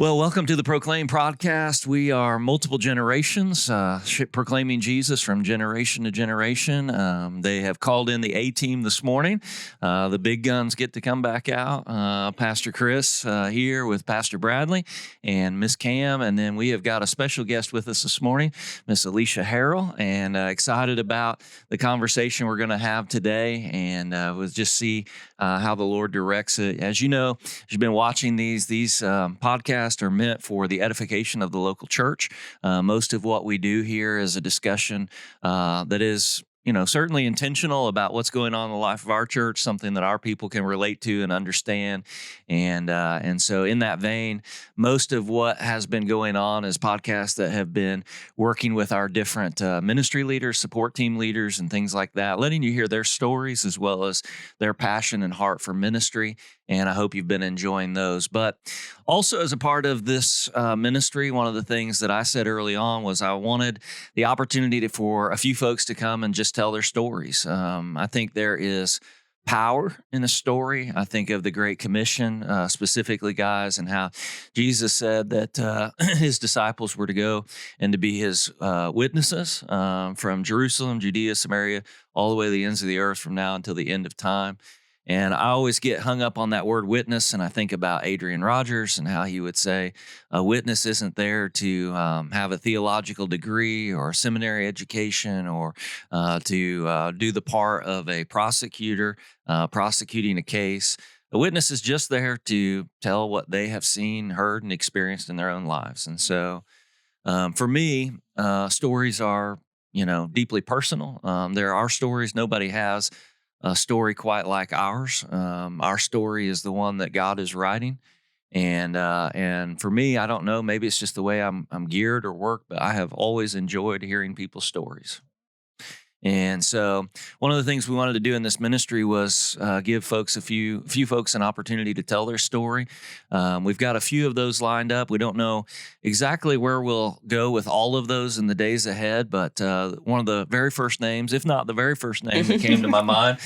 Well, welcome to the Proclaim podcast. We are multiple generations proclaiming Jesus from generation to generation. They have called in the A-team this morning. The big guns get to come back out. Pastor Chris here with Pastor Bradley and Miss Cam. And then we have got a special guest with us this morning, Miss Alicia Harrell, and excited about the conversation we're going to have today. And we'll just see how the Lord directs it. As you know, as you've been watching these podcasts, are meant for the edification of the local church. Most of what we do here is a discussion that is, certainly intentional about what's going on in the life of our church, something that our people can relate to and understand. And so in that vein, most of what has been going on is podcasts that have been working with our different ministry leaders, support team leaders, and things like that, letting you hear their stories as well as their passion and heart for ministry. And I hope you've been enjoying those. But also as a part of this ministry, one of the things that I said early on was I wanted the opportunity for a few folks to come and just tell their stories. I think there is power in a story. I think of the Great Commission, specifically, guys, and how Jesus said that his disciples were to go and to be his witnesses from Jerusalem, Judea, Samaria, all the way to the ends of the earth from now until the end of time. And I always get hung up on that word witness, and I think about Adrian Rogers and how he would say a witness isn't there to have a theological degree or a seminary education or to do the part of a prosecutor prosecuting a case. A witness is just there to tell what they have seen, heard, and experienced in their own lives. And so for me, stories are, deeply personal. There are stories nobody has a story quite like ours. Our story is the one that God is writing. And for me, I don't know, maybe it's just the way I'm geared or work, but I have always enjoyed hearing people's stories. And so one of the things we wanted to do in this ministry was give folks a few folks an opportunity to tell their story. We've got a few of those lined up. We don't know exactly where we'll go with all of those in the days ahead, but one of the very first names, if not the very first name that came to my mind,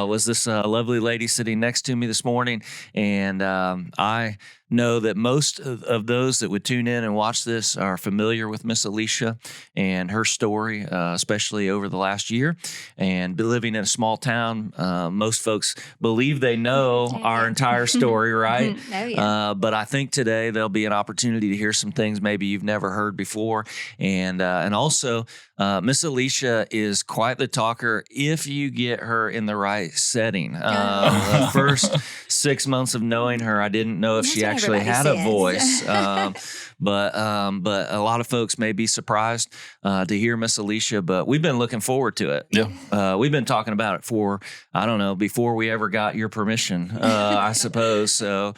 was this lovely lady sitting next to me this morning. And I know that most of those that would tune in and watch this are familiar with Miss Alicia and her story, especially over the last year. And living in a small town, most folks believe they know our entire story, right? Oh, yeah. But I think today there'll be an opportunity to hear some things maybe you've never heard before. And also, Miss Alicia is quite the talker if you get her in the right setting. The first 6 months of knowing her, I didn't know if she actually had a voice. But a lot of folks may be surprised to hear Miss Alicia, but we've been looking forward to it. Yeah. We've been talking about it for, I don't know, before we ever got your permission, I suppose. So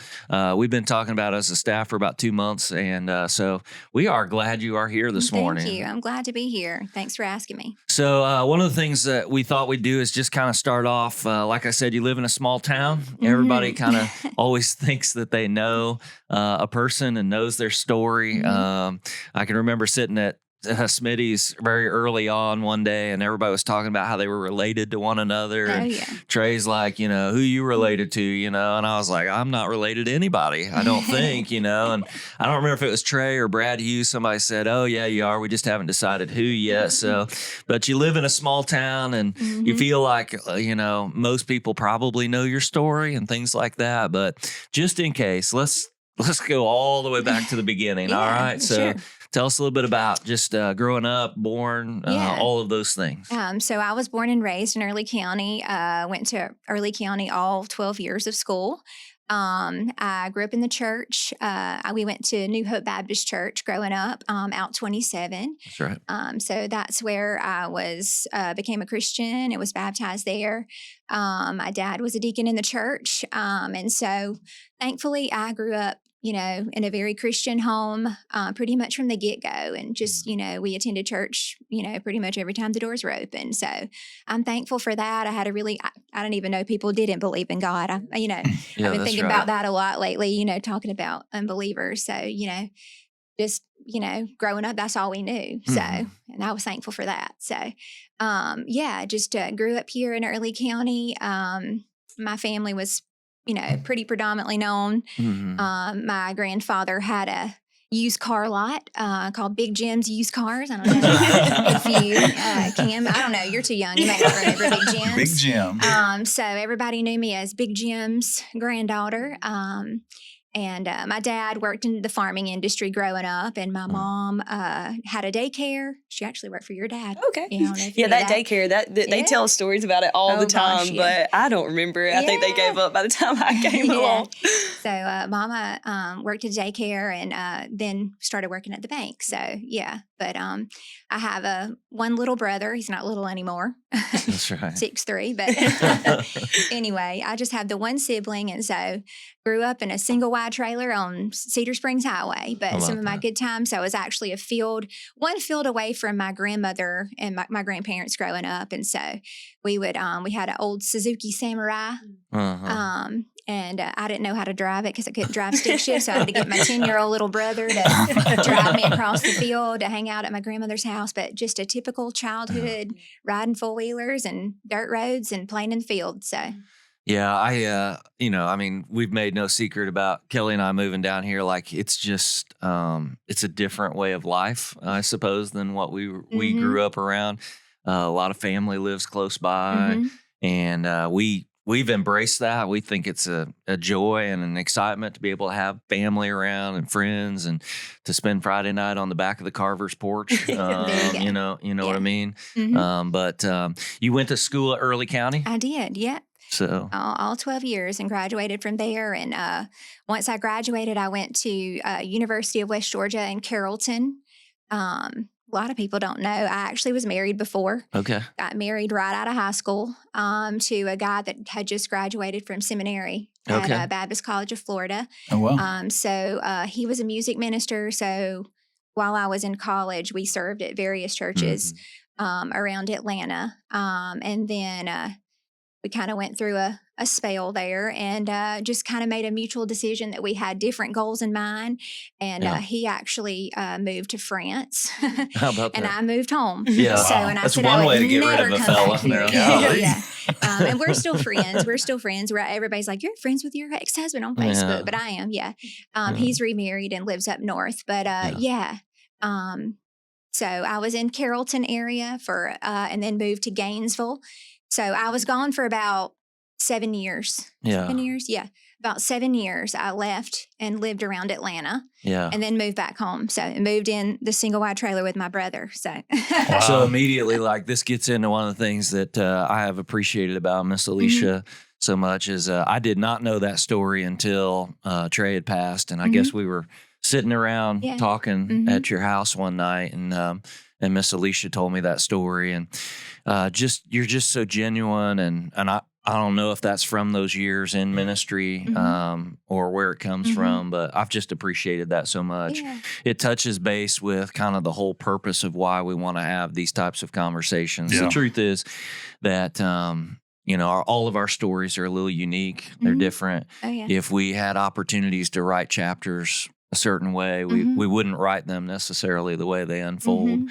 we've been talking about it as a staff for about 2 months. And so we are glad you are here this morning. Thank you. I'm glad to be here. Thanks for asking me. So one of the things that we thought we'd do is just kind of start off, like I said, you live in a small town. Everybody kind of always thinks that they know a person and knows their story. I can remember sitting at Smitty's very early on one day, and everybody was talking about how they were related to one another. And Trey's like, who you related to, and I was like, I'm not related to anybody, I don't think, and I don't remember if it was Trey or Brad Hughes. Somebody said, oh yeah, you are. We just haven't decided who yet. So, but you live in a small town and you feel like, most people probably know your story and things like that. But just in case, let's go all the way back to the beginning. All right. So tell us a little bit about just growing up, born, all of those things. So I was born and raised in Early County. Went to Early County all 12 years of school. I grew up in the church. We went to New Hope Baptist Church growing up, out 27. That's right. So that's where I became a Christian and was baptized there. My dad was a deacon in the church. And so thankfully I grew up, in a very Christian home, pretty much from the get-go. And just, we attended church, pretty much every time the doors were open. So I'm thankful for that. I don't even know people didn't believe in God. I've been thinking about that a lot lately, talking about unbelievers. So, just, growing up, that's all we knew. So, and I was thankful for that. So, just grew up here in Early County. My family was pretty predominantly known. Mhm. My grandfather had a used car lot called Big Jim's Used Cars. I don't know if you can. I don't know. You're too young. You may not remember Big Jim's. Big Jim. So everybody knew me as Big Jim's granddaughter. And my dad worked in the farming industry growing up, and my mom had a daycare. She actually worked for your dad. Okay. Yeah, I don't know if you Yeah, knew that daycare, they tell stories about it all the time, gosh, yeah. but I don't remember. I think they gave up by the time I came along. So Mama worked at daycare and then started working at the bank. So yeah, but I have one little brother. He's not little anymore. That's right. 6'3", but anyway, I just have the one sibling, and so grew up in a single wide trailer on Cedar Springs Highway. But some of my good times, I was actually one field away from my grandmother and my grandparents growing up, and so we would we had an old Suzuki Samurai. And I didn't know how to drive it because I couldn't drive stick shift. So I had to get my 10-year-old little brother to drive me across the field to hang out at my grandmother's house. But just a typical childhood riding four-wheelers and dirt roads and playing in the field. So. Yeah, we've made no secret about Kelly and I moving down here. Like, it's just, it's a different way of life, I suppose, than what we grew up around. A lot of family lives close by, and we've embraced that. We think it's a joy and an excitement to be able to have family around and friends, and to spend Friday night on the back of the Carver's porch. You know what I mean? But you went to school at Early County? I did, yeah. So all 12 years, and graduated from there. And once I graduated, I went to University of West Georgia in Carrollton. A lot of people don't know, I actually was married before. Okay. Got married right out of high school to a guy that had just graduated from seminary at Baptist College of Florida. Oh, wow. So he was a music minister. So while I was in college, we served at various churches around Atlanta. And then we kind of went through a spell there, and just kind of made a mutual decision that we had different goals in mind. And he actually moved to France. How about and that? I moved home. Yeah. So, and I That's said, one I would way to get rid never of a come fella. back here. No. Yeah. And we're still friends. Everybody's like, you're friends with your ex-husband on Facebook, but I am. Yeah. He's remarried and lives up north, but so I was in Carrollton area and then moved to Gainesville. So I was gone for about 7 years. Yeah. 7 years? Yeah. About 7 years. I left and lived around Atlanta. Yeah. And then moved back home. So I moved in the single wide trailer with my brother. So So immediately, like, this gets into one of the things that I have appreciated about Miss Alicia so much is I did not know that story until Trey had passed. And I guess we were sitting around talking at your house one night, and Miss Alicia told me that story, and you're just so genuine, and I don't know if that's from those years in ministry or where it comes from, but I've just appreciated that so much. Yeah. It touches base with kind of the whole purpose of why we want to have these types of conversations. Yeah. The truth is that all of our stories are a little unique. They're different. Oh, yeah. If we had opportunities to write chapters a certain way, we wouldn't write them necessarily the way they unfold.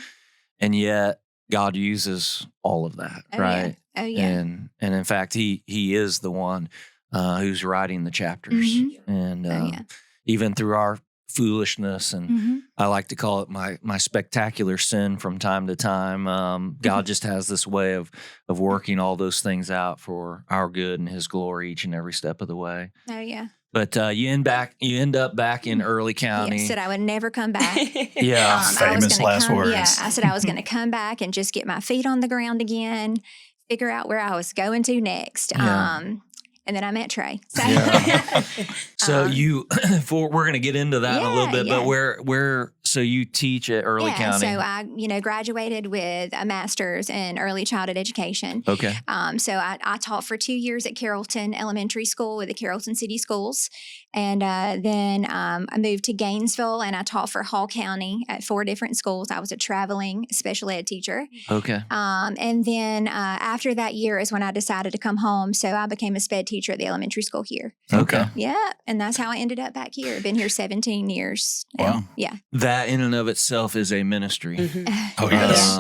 And yet God uses all of that, right? Yeah. Oh, yeah. And in fact, he is the one who's writing the chapters. And even through our foolishness, and I like to call it my spectacular sin from time to time, God just has this way of working all those things out for our good and his glory each and every step of the way. Oh, yeah. But you end up back in Early County. Yeah, said I would never come back. Yeah. Famous last words. Yeah, I said I was going to come back and just get my feet on the ground again, figure out where I was going to next. Yeah. And then I met Trey. So, So we're going to get into that in a little bit, but so you teach at Early County. So I, graduated with a master's in early childhood education. Okay. So I taught for 2 years at Carrollton Elementary School with the Carrollton City Schools. And then I moved to Gainesville, and I taught for Hall County at 4 different schools. I was a traveling special ed teacher. Okay. And then after that year is when I decided to come home. So I became a sped teacher at the elementary school here. Okay. Yeah. And that's how I ended up back here. I've been here 17 years. Wow. Yeah. That in and of itself is a ministry. Oh, yes.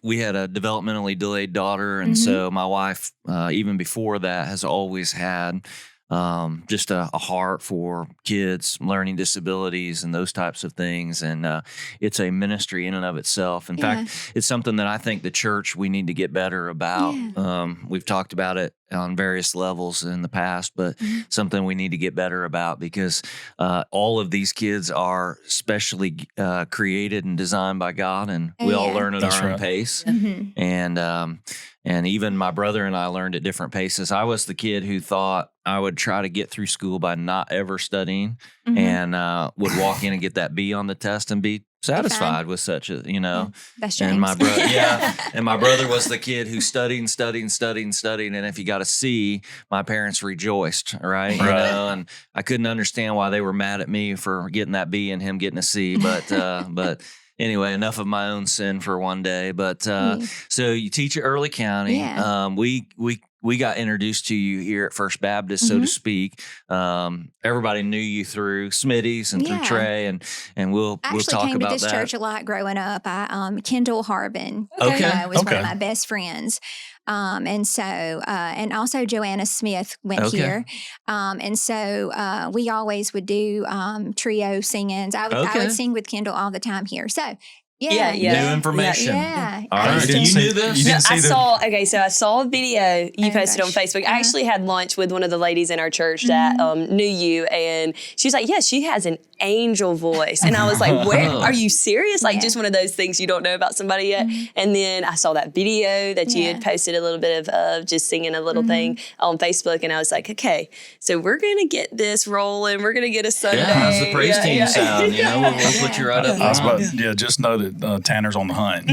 We had a developmentally delayed daughter. And so my wife, even before that, has always had just a heart for kids, learning disabilities, and those types of things. And it's a ministry in and of itself. In fact, it's something that I think the church, we need to get better about. We've talked about it on various levels in the past, but something we need to get better about, because all of these kids are specially created and designed by God, and we all learn at our own pace. And even my brother and I learned at different paces. I was the kid who thought I would try to get through school by not ever studying, and would walk in and get that B on the test and be satisfied with such a, That's James. And my brother, and my brother was the kid who studied and studied and studied and studied. And if he got a C, my parents rejoiced, right? You know, and I couldn't understand why they were mad at me for getting that B and him getting a C, but anyway, enough of my own sin for one day. But so you teach at Early County. We got introduced to you here at First Baptist, so to speak. Everybody knew you through Smitty's and through Trey, and we'll talk about that. I actually came to this church a lot growing up. Kendall Harbin was one of my best friends. And so, and also Joanna Smith went here. And so, we always would do, trio singings. I would sing with Kendall all the time here. So, new information. All right. You knew this? I saw a video you posted on Facebook. I actually had lunch with one of the ladies in our church that knew you, and she was like, she has an angel voice. And I was like, where are you serious? Like just one of those things you don't know about somebody yet. And then I saw that video that you had posted a little bit of just singing a little thing on Facebook. And I was like, okay, so we're going to get this rolling. We're going to get a Sunday. Yeah, how's the praise team sound? We'll put you right up. I was about, just know that Tanner's on the hunt.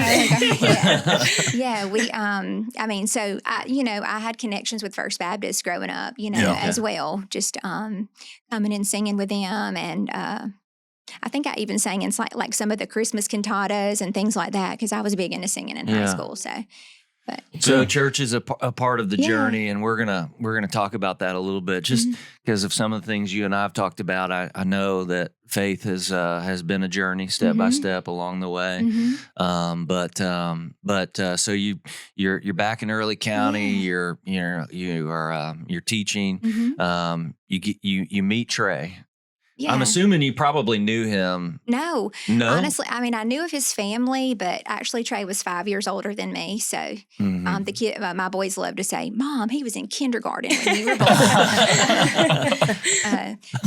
We, I mean, so I had connections with First Baptist growing up, as well, just coming and singing with them. And I think I even sang in like some of the Christmas cantatas and things like that, because I was big into singing in high school. So church is a part of the journey, and we're gonna talk about that a little bit, just because of some of the things you and I have talked about. I know that faith has been a journey, step by step along the way. So you're back in Early County. You're teaching. You meet Trey. Yeah. I'm assuming you probably knew him. No. Honestly, I mean, I knew of his family, but actually Trey was 5 years older than me. So the kid, my boys love to say, "Mom, he was in kindergarten when you were born."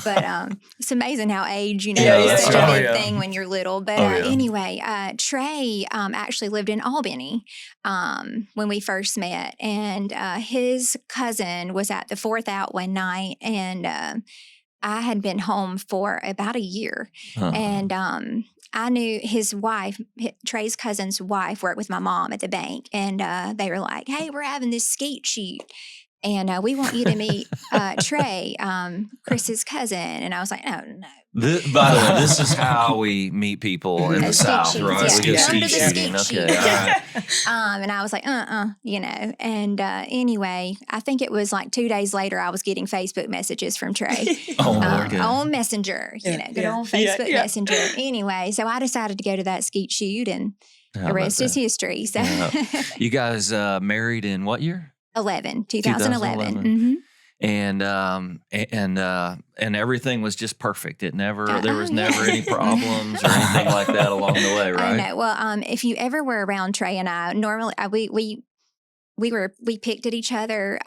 But it's amazing how age, is such a big thing when you're little. But anyway, Trey actually lived in Albany when we first met. And his cousin was at the Fourth Out one night, and I had been home for about a year, and I knew his wife, Trey's cousin's wife, worked with my mom at the bank, and they were like, "Hey, we're having this skeet shoot, and we want you to meet Trey, Chris's cousin." And I was like, "Oh, no." By the way, this is how we meet people in the South, right? We go skeet shooting. Okay, all right. And I was like, And anyway, I think it was like 2 days later, I was getting Facebook messages from Trey on Messenger, good old Facebook Messenger. Anyway, so I decided to go to that skeet shoot, and the rest is history. So, you guys married in what year? 2011. And everything was just perfect. There was never any problems or anything like that along the way, right? I know. Well, if you ever were around Trey and I, normally we picked at each other.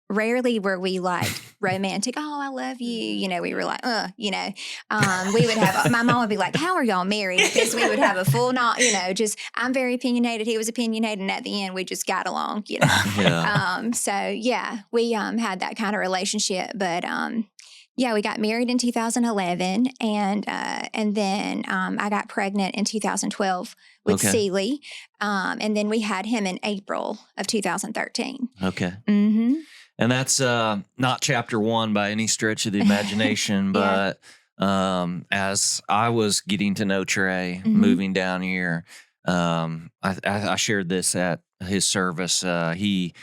Rarely were we like romantic. "Oh, I love you." We were like, we would have, my mom would be like, "How are y'all married?" Because we would have a full, just, I'm very opinionated. He was opinionated. And at the end, we just got along, we had that kind of relationship. But, we got married in 2011, and then I got pregnant in 2012 with Celie, and then we had him in April of 2013. Okay. And that's not chapter one by any stretch of the imagination, but as I was getting to know Trey, moving down here, I shared this at his service. He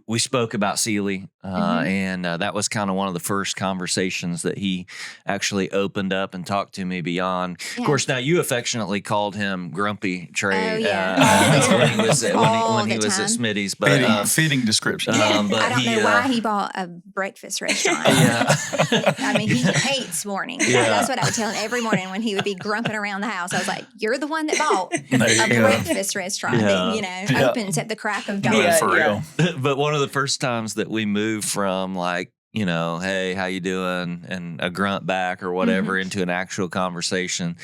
we spoke about Sealy, and that was kind of one of the first conversations that he actually opened up and talked to me beyond. Yeah. Of course, now you affectionately called him Grumpy Trey Oh, yeah. when he was at Time. Smitty's. But fitting description. I don't know why he bought a breakfast restaurant. I mean, he hates mornings. Yeah. That's what I would tell him every morning when he would be grumping around the house. I was like, "You're the one that bought There a you go. breakfast restaurant that opens at the crack of dawn." Yeah, for real. But one of the first times that we moved from like, hey, how you doing? And a grunt back or whatever into an actual conversation,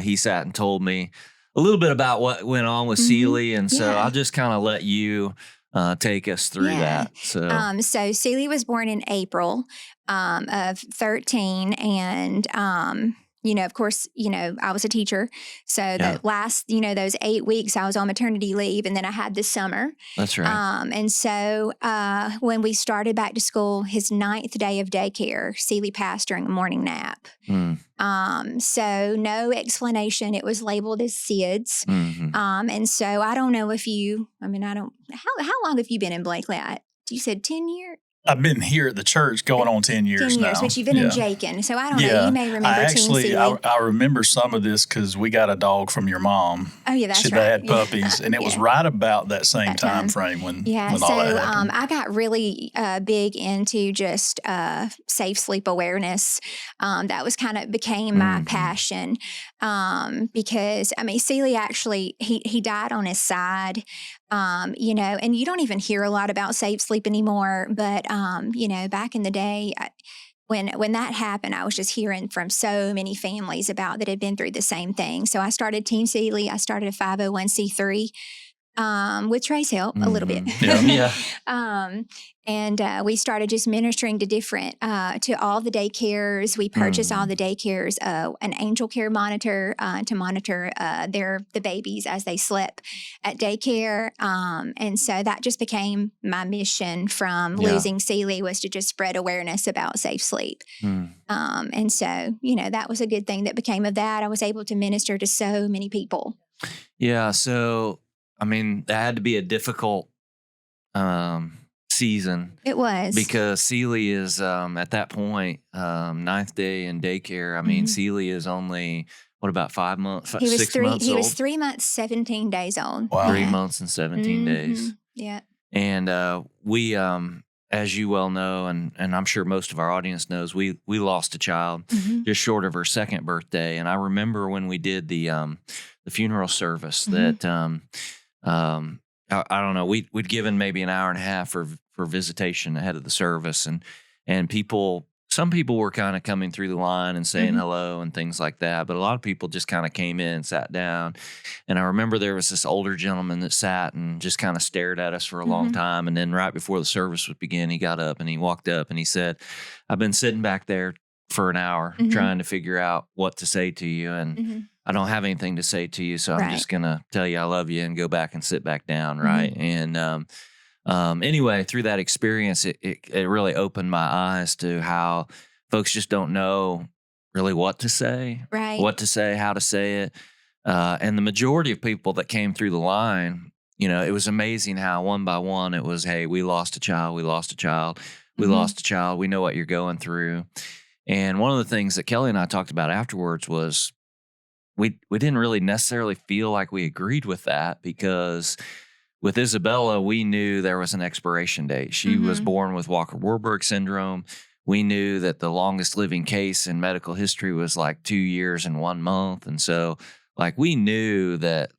he sat and told me a little bit about what went on with Sealy. And so I'll just kind of let you take us through that. So Sealy was born in April of 13, and of course, I was a teacher. So the last, those 8 weeks I was on maternity leave, and then I had this summer. That's right. And so when we started back to school, his 9th day of daycare, Sealy passed during a morning nap. So no explanation. It was labeled as SIDS. And so I don't know if how long have you been in Blakely? You said 10 years? I've been here at the church going on 10 years 10 years, now. but you've been in Jakin. So I don't know. You may remember I remember some of this because we got a dog from your mom. Oh, yeah, that's right. They had puppies, and it was right about that same time frame when all that happened. I got really big into just safe sleep awareness. That was became my passion because, Sealy actually, he died on his side. And you don't even hear a lot about safe sleep anymore. But, back in the day, when that happened, I was just hearing from so many families that had been through the same thing. So I started Team Sealy. I started a 501c3 with Trey's help a little bit. And we started just ministering to to all the daycares. We purchased all the daycares an angel care monitor to monitor the babies as they slept at daycare. And so that just became my mission from losing Sealy, was to just spread awareness about safe sleep. And so, that was a good thing that became of that. I was able to minister to so many people. Yeah. So, that had to be a difficult season. It was. Because Sealy is, at that point, 9th day in daycare. Sealy is only, what, about 5 months, 6 months old? He was 3 months, 17 days old. Wow. 3 months and 17 days. Yeah. And we, as you well know, and I'm sure most of our audience knows, we lost a child just short of her 2nd birthday. And I remember when we did the funeral service that I don't know, we'd given maybe an hour and a half for visitation ahead of the service, and some people were kind of coming through the line and saying hello and things like that, but a lot of people just kind of came in and sat down. And I remember there was this older gentleman that sat and just kind of stared at us for a long time, and then right before the service would begin, he got up and he walked up and he said, "I've been sitting back there for an hour trying to figure out what to say to you, and I don't have anything to say to you, so I'm just going to tell you I love you and go back and sit back down," right? And anyway, through that experience, it really opened my eyes to how folks just don't know really what to say, what to say, how to say it. And the majority of people that came through the line, it was amazing how one by one it was, "Hey, we lost a child, we lost a child, we lost a child. We know what you're going through." And one of the things that Kelly and I talked about afterwards was we didn't really necessarily feel like we agreed with that, because with Isabella, we knew there was an expiration date. She was born with Walker-Warburg syndrome. We knew that the longest living case in medical history was like 2 years and 1 month. And so we knew that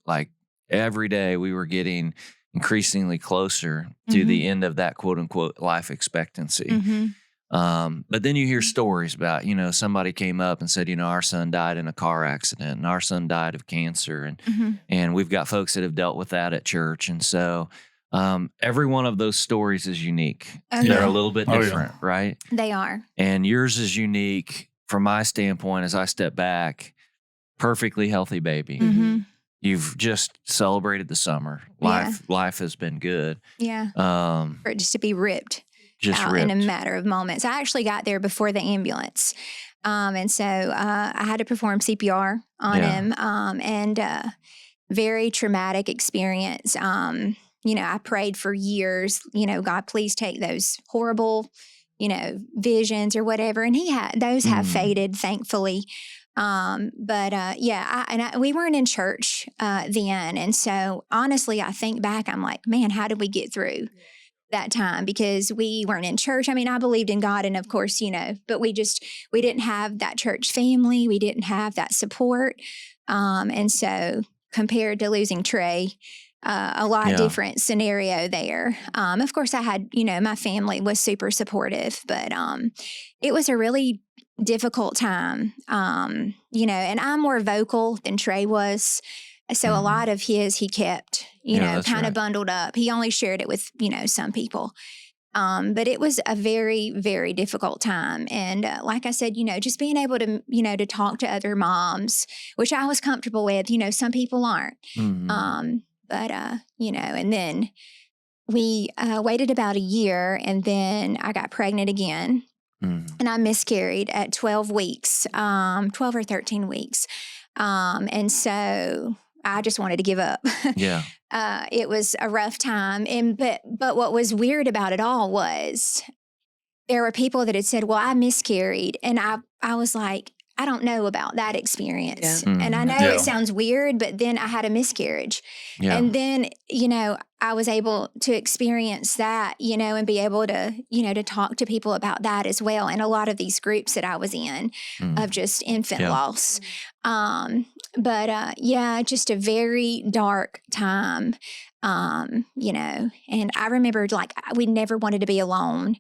every day we were getting increasingly closer to the end of that quote unquote life expectancy. But then you hear stories about, somebody came up and said, our son died in a car accident, and our son died of cancer. And we've got folks that have dealt with that at church. And so every one of those stories is unique. They're a little bit different, right? They are. And yours is unique from my standpoint as I step back. Perfectly healthy baby. You've just celebrated the summer. Life has been good. Yeah. For it just to be ripped. Just in a matter of moments. I actually got there before the ambulance. And so I had to perform CPR on him, and very traumatic experience. I prayed for years, God, please take those horrible, visions or whatever. And those have faded, thankfully. We weren't in church then. And so honestly, I think back, I'm like, man, how did we get through that time? Because we weren't in church. I mean, I believed in God, and of course, but we didn't have that church family. We didn't have that support. And so compared to losing Trey, a lot different scenario there. Of course, I had, my family was super supportive, but it was a really difficult time, and I'm more vocal than Trey was. So a lot of he kept, kind of bundled up. He only shared it with, some people. But it was a very, very difficult time. And like I said, just being able to, to talk to other moms, which I was comfortable with, some people aren't. And then we waited about a year, and then I got pregnant again. And I miscarried at 12 weeks, 12 or 13 weeks. And so I just wanted to give up. Yeah. It was a rough time. But what was weird about it all was there were people that had said, well, I miscarried. And I was like, I don't know about that experience. Yeah. And I know it sounds weird, but then I had a miscarriage. Yeah. And then, I was able to experience that, and be able to, to talk to people about that as well. And a lot of these groups that I was in of just infant loss. Just a very dark time. And I remember we never wanted to be alone,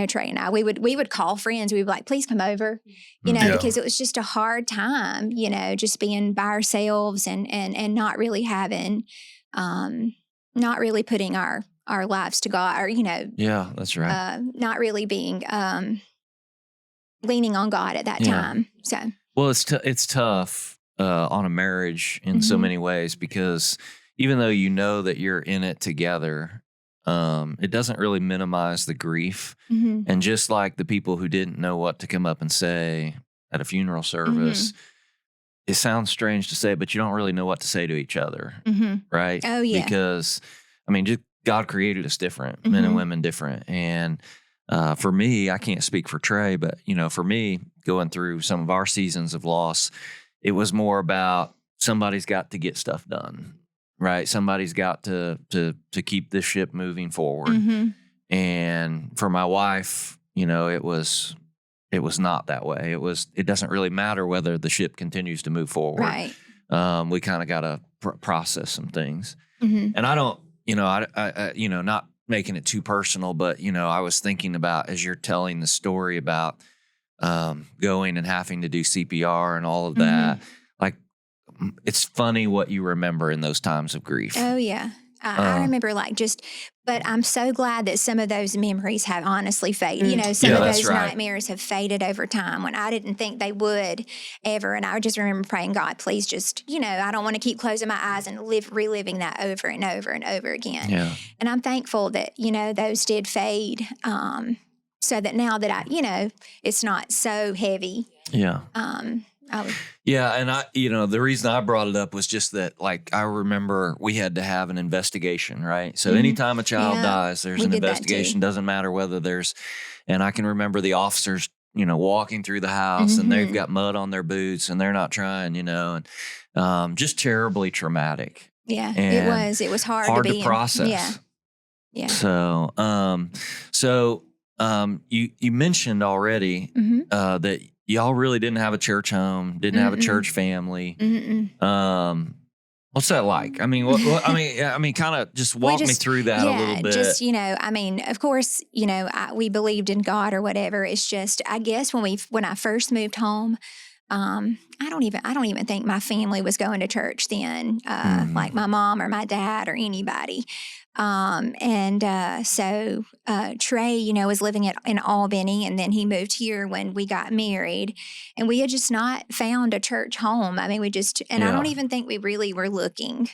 Trey and I, we would call friends. We would be like, please come over, because it was just a hard time, just being by ourselves and not really having, not really putting our lives to God or, Yeah, that's right. Not really being, leaning on God at that time. So, well, it's tough, on a marriage in so many ways, because even though that you're in it together, it doesn't really minimize the grief. And just like the people who didn't know what to come up and say at a funeral service, it sounds strange to say, but you don't really know what to say to each other, right? Oh, yeah. Because, just God created us different, men and women different. And for me, I can't speak for Trey, but, for me, going through some of our seasons of loss, it was more about somebody's got to get stuff done. Right. Somebody's got to keep this ship moving forward. And for my wife, it was not that way. It doesn't really matter whether the ship continues to move forward. Right. We kind of got to process some things. And I don't, I not making it too personal, but, I was thinking about, as you're telling the story about going and having to do CPR and all of that, it's funny what you remember in those times of grief. Oh, yeah. I remember but I'm so glad that some of those memories have honestly faded. Some of those nightmares have faded over time when I didn't think they would ever. And I just remember praying, God, please just, I don't want to keep closing my eyes and reliving that over and over and over again. Yeah. And I'm thankful that, those did fade. So that now that it's not so heavy. Yeah. Yeah, and the reason I brought it up was just that, I remember we had to have an investigation, right? So anytime a child dies, there's an investigation. Doesn't matter whether and I can remember the officers, walking through the house and they've got mud on their boots and they're not trying, and just terribly traumatic. Yeah, it was hard to process. Yeah. So you mentioned already that y'all really didn't have a church home, didn't have a church family. What's that like? Kind of just walk me through that a little bit. Just, of course, we believed in God or whatever. It's just, I guess when I first moved home, I don't even think my family was going to church then, like my mom or my dad or anybody. So Trey, was living in Albany, and then he moved here when we got married, and we had just not found a church home. I don't even think we really were looking,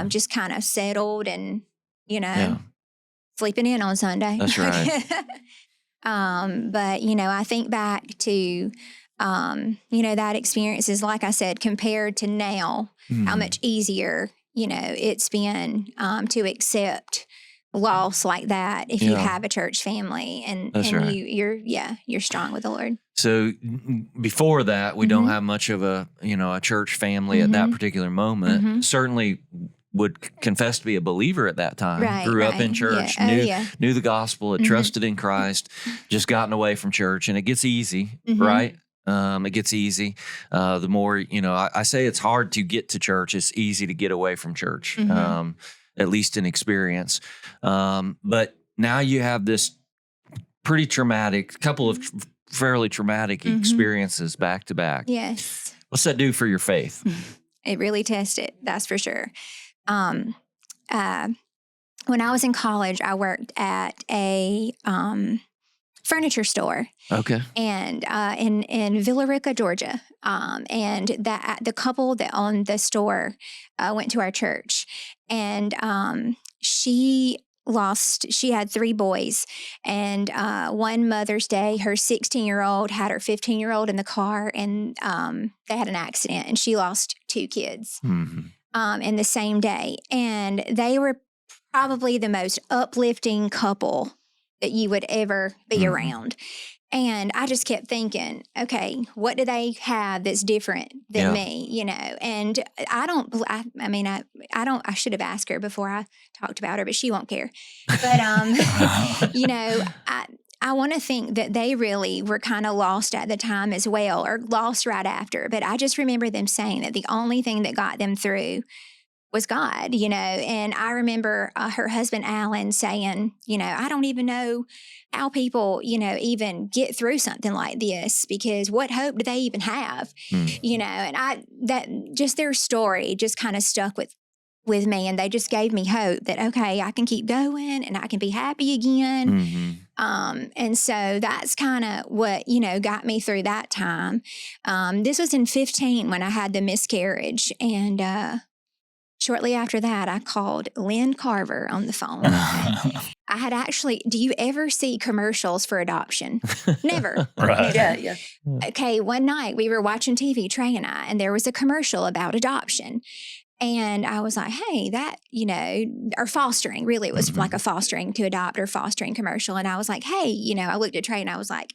just kind of settled and, sleeping in on Sunday. That's right. But, I think back to, that experience is, like I said, compared to now, how much easier, it's been to accept loss like that if you have a church family and right. you're strong with the Lord. So before that, we don't have much of a church family at that particular moment. Certainly would confess to be a believer at that time. Right, Grew up in church, knew the gospel, had trusted in Christ, just gotten away from church, and it gets easy, right? It gets easy. The more, I say it's hard to get to church. It's easy to get away from church, at least in experience. But now you have this pretty traumatic, couple of fairly traumatic experiences back to back. Yes. What's that do for your faith? It really tests it, that's for sure. When I was in college, I worked at a furniture store. Okay. And in Villa Rica, Georgia. And the couple that owned the store went to our church, and she had 3 boys, and one Mother's Day, her 16-year-old had her 15-year-old in the car, and they had an accident, and she lost 2 kids in the same day. And they were probably the most uplifting couple that you would ever be around. And I just kept thinking, okay, what do they have that's different than me, And I should have asked her before I talked about her, but she won't care. But, I want to think that they really were kind of lost at the time as well, or lost right after. But I just remember them saying that the only thing that got them through was God, and I remember her husband, Alan, saying, I don't even know how people, even get through something like this, because what hope do they even have, and their story just kind of stuck with me, and they just gave me hope that, okay, I can keep going and I can be happy again. And so that's kind of what, got me through that time. This was in 2015 when I had the miscarriage, and, shortly after that, I called Lynn Carver on the phone. I had do you ever see commercials for adoption? Never. Right. Never. Yeah. Okay, one night we were watching TV, Trey and I, and there was a commercial about adoption. And I was like, hey, that, or fostering, really, it was like a fostering to adopt or fostering commercial. And I was like, hey, I looked at Trey and I was like,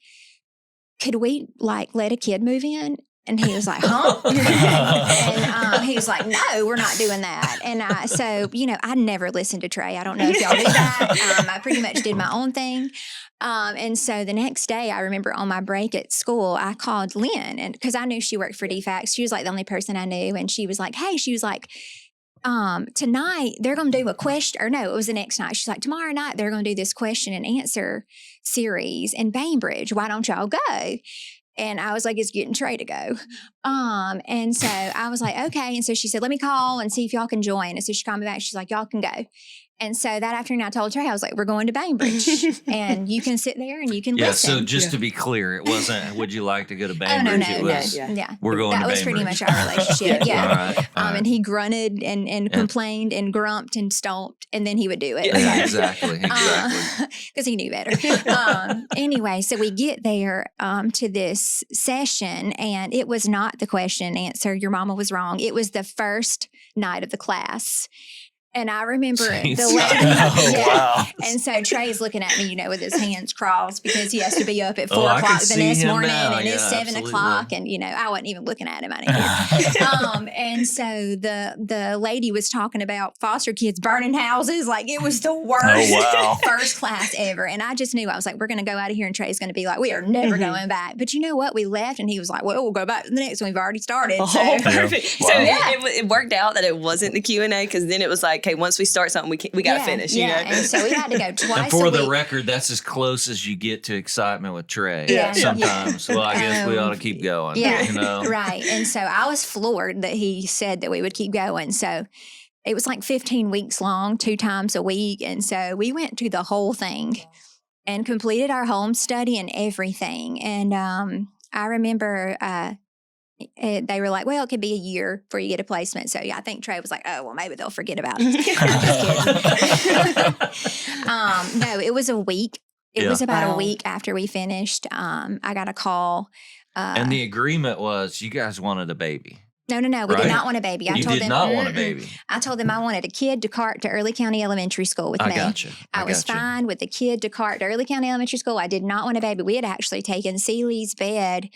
could we let a kid move in? And he was like, huh? And he was like, no, we're not doing that. And so, I never listened to Trey. I don't know if y'all do that. I pretty much did my own thing. And so the next day, I remember on my break at school, I called Lynn, and because I knew she worked for DFAX. She was like the only person I knew. And she was like, hey, tonight they're going to do a question, or no, it was the next night. She's like, tomorrow night they're going to do this question and answer series in Bainbridge. Why don't y'all go? And I was like, it's getting Trey to go. And so I was like, okay. And so she said, let me call and see if y'all can join. And so she called me back. She's like, y'all can go. And so that afternoon I told Trey, I was like, we're going to Bainbridge and you can sit there and you can listen. So just to be clear, it wasn't, would you like to go to Bainbridge? Oh, no. We're going to Bainbridge. That was pretty much our relationship. Yeah. All right. And he grunted and complained and grumped and stomped, and then he would do it. Yeah, exactly. Because he knew better. Anyway, so we get there to this session, and it was not the question and answer, your mama was wrong. It was the first night of the class. And I remember the lady. Wow. And so Trey's looking at me, with his hands crossed, because he has to be up at 4 o'clock the next morning, and it's 7 o'clock. And, I wasn't even looking at him. I didn't care. And so the lady was talking about foster kids burning houses. Like, it was the worst first class ever. And I just knew, I was like, we're going to go out of here, and Trey's going to be like, we are never going back. But you know what? We left, and he was like, well, we'll go back to the next one. We've already started. Oh, perfect. Wow. So it worked out that it wasn't the Q&A, because then it was like, okay, once we start something, we got to finish. And so we had to go twice and for the record, that's as close as you get to excitement with Trey. Yeah. Sometimes. Well, I guess we ought to keep going. Yeah. Right. And so I was floored that he said that we would keep going. So it was like 15 weeks long, 2 times a week. And so we went through the whole thing and completed our home study and everything. And I remember they were like, well, it could be a year before you get a placement. So, I think Trey was like, oh, well, maybe they'll forget about it. No, it was a week. It was about a week after we finished. I got a call. And the agreement was you guys wanted a baby. No. We right? did not want a baby. You did not want a baby. I told them I wanted a kid to cart to Early County Elementary School with me. I was fine with the kid to cart to Early County Elementary School. I did not want a baby. We had actually taken Celie's bed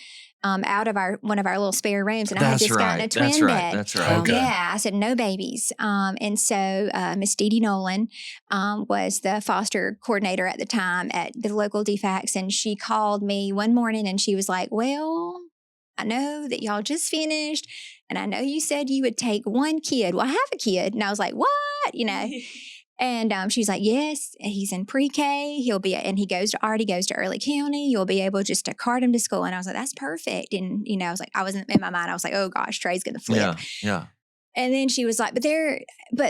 out of one of our little spare rooms, and I had just gotten a twin bed. That's right. Okay. Yeah, I said no babies. And so Miss Dee Dee Nolan was the foster coordinator at the time at the local DFACS, and she called me one morning and she was like, well, I know that y'all just finished, and I know you said you would take one kid. Well, I have a kid. And I was like, what? And she's like, yes, he's in pre-K. And he already goes to Early County. You'll be able just to cart him to school. And I was like, that's perfect. And, I was like, in my mind, I was like, oh gosh, Trey's going to flip. Yeah. And then she was like, but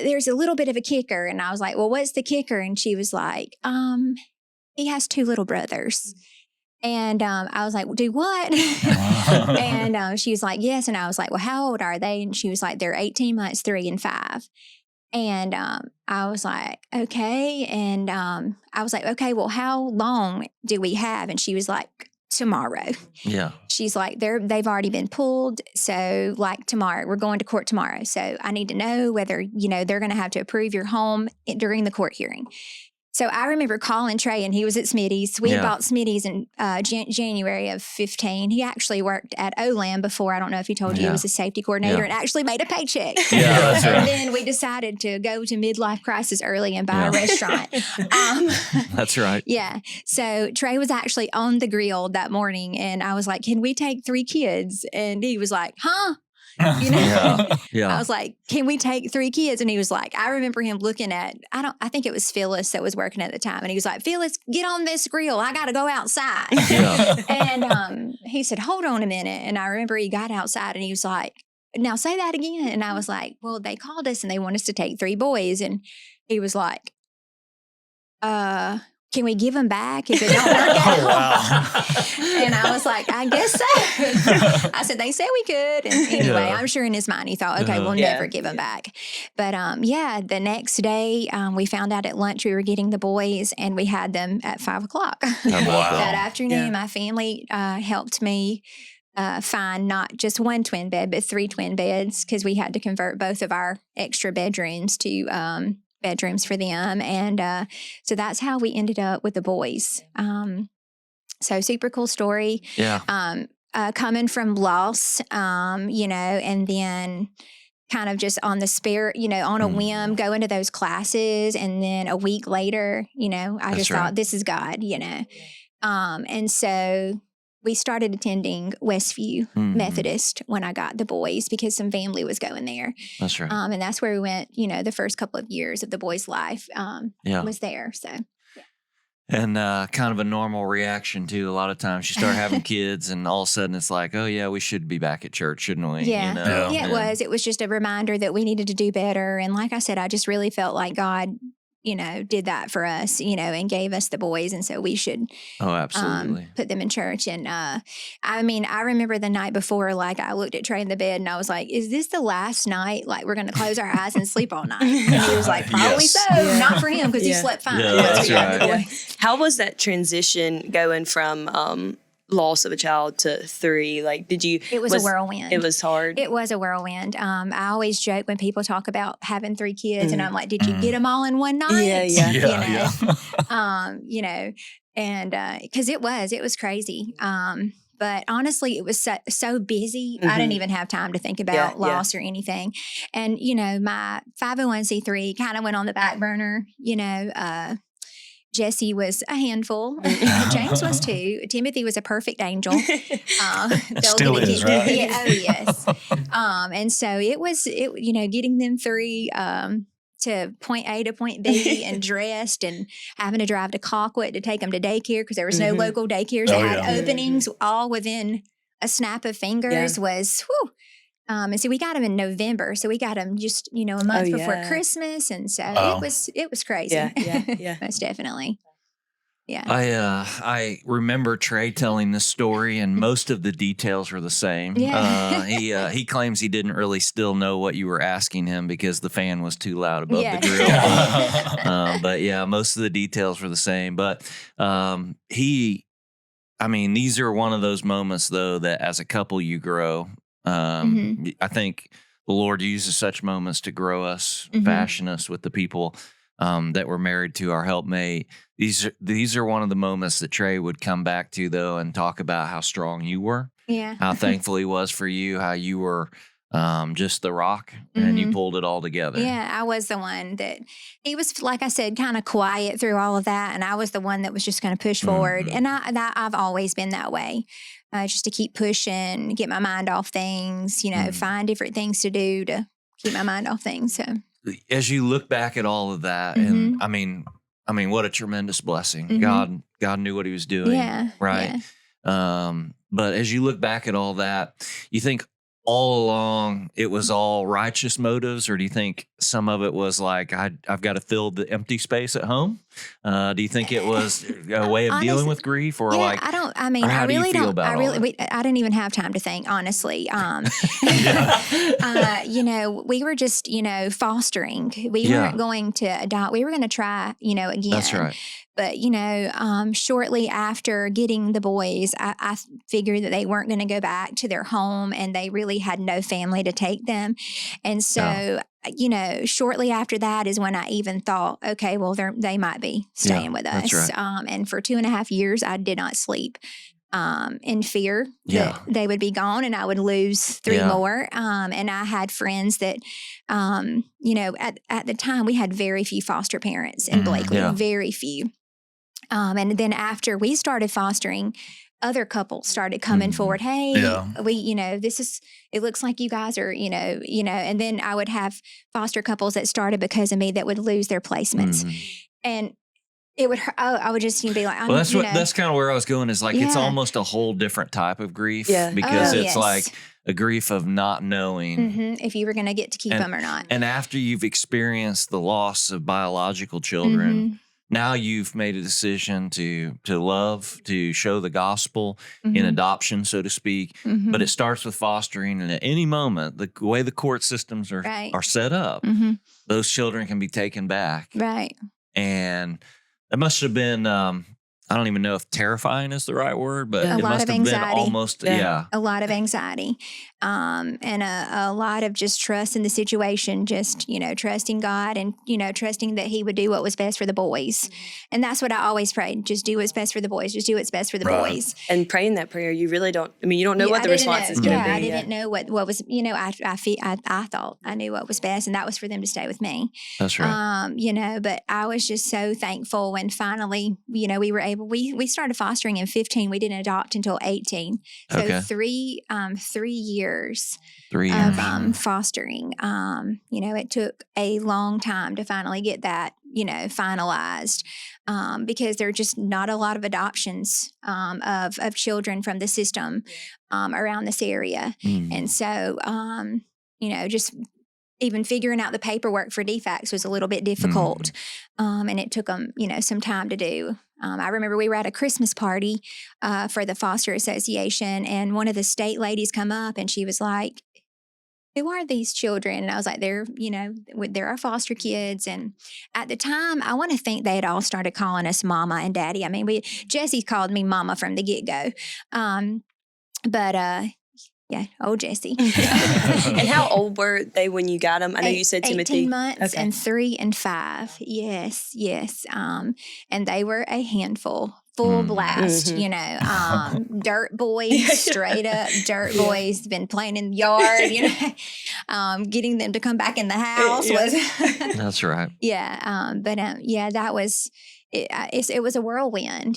there's a little bit of a kicker. And I was like, well, what's the kicker? And she was like, he has 2 little brothers. And I was like, well, do what? And she was like, yes. And I was like, well, how old are they? And she was like, they're 18 months, 3 and 5. And I was like, okay. And I was like, okay, well, how long do we have? And she was like, tomorrow. Yeah. She's like, they've already been pulled. So like tomorrow, we're going to court tomorrow. So I need to know whether, they're going to have to approve your home during the court hearing. So I remember calling Trey, and he was at Smitty's. We bought Smitty's in January of 15. He actually worked at OLAM before. I don't know if he told you he was a safety coordinator and actually made a paycheck. Yeah, that's right. And then we decided to go to midlife crisis early and buy a restaurant. That's right. Yeah. So Trey was actually on the grill that morning, and I was like, can we take 3 kids? And he was like, huh? I was like, can we take 3 kids? And he was like, I remember him looking at, I think it was Phyllis that was working at the time. And he was like, Phyllis, get on this grill. I got to go outside. And he said, hold on a minute. And I remember he got outside and he was like, now say that again. And I was like, well, they called us and they want us to take 3 boys. And he was like, can we give them back if it don't work out? Wow. And I was like, I guess so. I said, they said we could. And anyway, I'm sure in his mind he thought, okay, we'll never give them back. But the next day we found out at lunch we were getting the boys, and we had them at 5:00 that afternoon. My family helped me find not just 1 twin bed, but 3 twin beds, because we had to convert both of our extra bedrooms to bedrooms for them. And so that's how we ended up with the boys. So super cool story. Yeah. Coming from loss, and then kind of just on the spare, on a whim, go into those classes. And then a week later, I just thought, this is God, and so we started attending Westview Methodist when I got the boys, because some family was going there. That's right. And that's where we went, the first couple of years of the boys' life was there. So. And kind of a normal reaction too. A lot of times you start having kids and all of a sudden it's like, oh yeah, we should be back at church, shouldn't we? Yeah. It was. It was just a reminder that we needed to do better. And like I said, I just really felt like God, did that for us, and gave us the boys. And so we should absolutely put them in church. And I remember the night before, like I looked at Trey in the bed and I was like, is this the last night? Like we're going to close our eyes and sleep all night? And he was like, probably so. Not for him, because he slept fine. Yeah, that's right. How was that transition going from loss of a child to 3? Like, it was a whirlwind. It was hard. It was a whirlwind. I always joke when people talk about having 3 kids, and I'm like, did you get them all in one night? Yeah. And because it was crazy. But honestly, it was so busy. I didn't even have time to think about loss or anything. And, my 501c3 kind of went on the back burner. Jesse was a handful. James was too. Timothy was a perfect angel. Still is, right? Yeah, oh, yes. And so it was, getting them 3 to point A to point B and dressed, and having to drive to Colquitt to take them to daycare, because there was no local daycares that had openings all within a snap of fingers was, whew. And so we got them in November. So we got them just, a month before Christmas. And so it was crazy. Yeah. Most definitely. Yeah. I remember Trey telling this story, and most of the details were the same. Yeah. He claims he didn't really still know what you were asking him because the fan was too loud above the grill. But yeah, most of the details were the same. But these are one of those moments though that as a couple you grow. I think the Lord uses such moments to grow us, fashion us with the people that were married to our helpmate. These are one of the moments that Trey would come back to, though, and talk about how strong you were. Yeah. How thankful he was for you, how you were just the rock, and you pulled it all together. Yeah, I was the one that, he was, like I said, kind of quiet through all of that, and I was the one that was just going to push forward. And I've always been that way, just to keep pushing, get my mind off things, find different things to do to keep my mind off things. So as you look back at all of that, and I mean, what a tremendous blessing. God knew what he was doing. Yeah. Right. Yeah. But as you look back at all that, you think all along it was all righteous motives, or do you think some of it was like, I've got to fill the empty space at home? Do you think it was a way of dealing with grief, or like, I didn't even have time to think, honestly. We were just, fostering. We weren't going to adopt. We were going to try, again. That's right. But, shortly after getting the boys, I figured that they weren't going to go back to their home, and they really had no family to take them. And so, shortly after that is when I even thought, okay, well, they might be staying with us. That's right. And for 2.5 years, I did not sleep in fear that they would be gone and I would lose 3 more. And I had friends that, at the time, we had very few foster parents in Blakely, very few. And then after we started fostering, other couples started coming forward. Hey, it looks like you guys are, and then I would have foster couples that started because of me that would lose their placements. And it would, I would just be like, well, that's kind of where I was going, is like, it's almost a whole different type of grief, because it's like a grief of not knowing if you were going to get to keep them or not. And after you've experienced the loss of biological children, now you've made a decision to love, to show the gospel in adoption, so to speak. But it starts with fostering, and at any moment, the way the court systems are set up, those children can be taken back. Right. And that must have been, I don't even know if terrifying is the right word, but it must have been almost, a lot of anxiety, and a lot of just trust in the situation, just, trusting God and, trusting that he would do what was best for the boys. And that's what I always prayed. Just do what's best for the boys. Just do what's best for the boys. And praying that prayer, you really don't, you don't know what the response is going to be. I didn't know what was, I thought I knew what was best, and that was for them to stay with me. That's right. But I was just so thankful when finally, we were able, we started fostering in 15. We didn't adopt until 18. So 3 years of fostering. It took a long time to finally get that, finalized, because there are just not a lot of adoptions of children from the system around this area. And so, just even figuring out the paperwork for DFACS was a little bit difficult. And it took them, some time to do. I remember we were at a Christmas party for the Foster Association, and one of the state ladies come up and she was like, who are these children? And I was like, they're our foster kids. And at the time, I want to think they had all started calling us mama and daddy. I mean, Jesse called me mama from the get-go. Yeah, old Jesse. And how old were they when you got them? I know you said Timothy. 18 months and 3 and 5. Yes. And they were a handful. Full blast, dirt boys, straight up dirt boys, been playing in the yard, getting them to come back in the house was. That's right. That was, it was a whirlwind,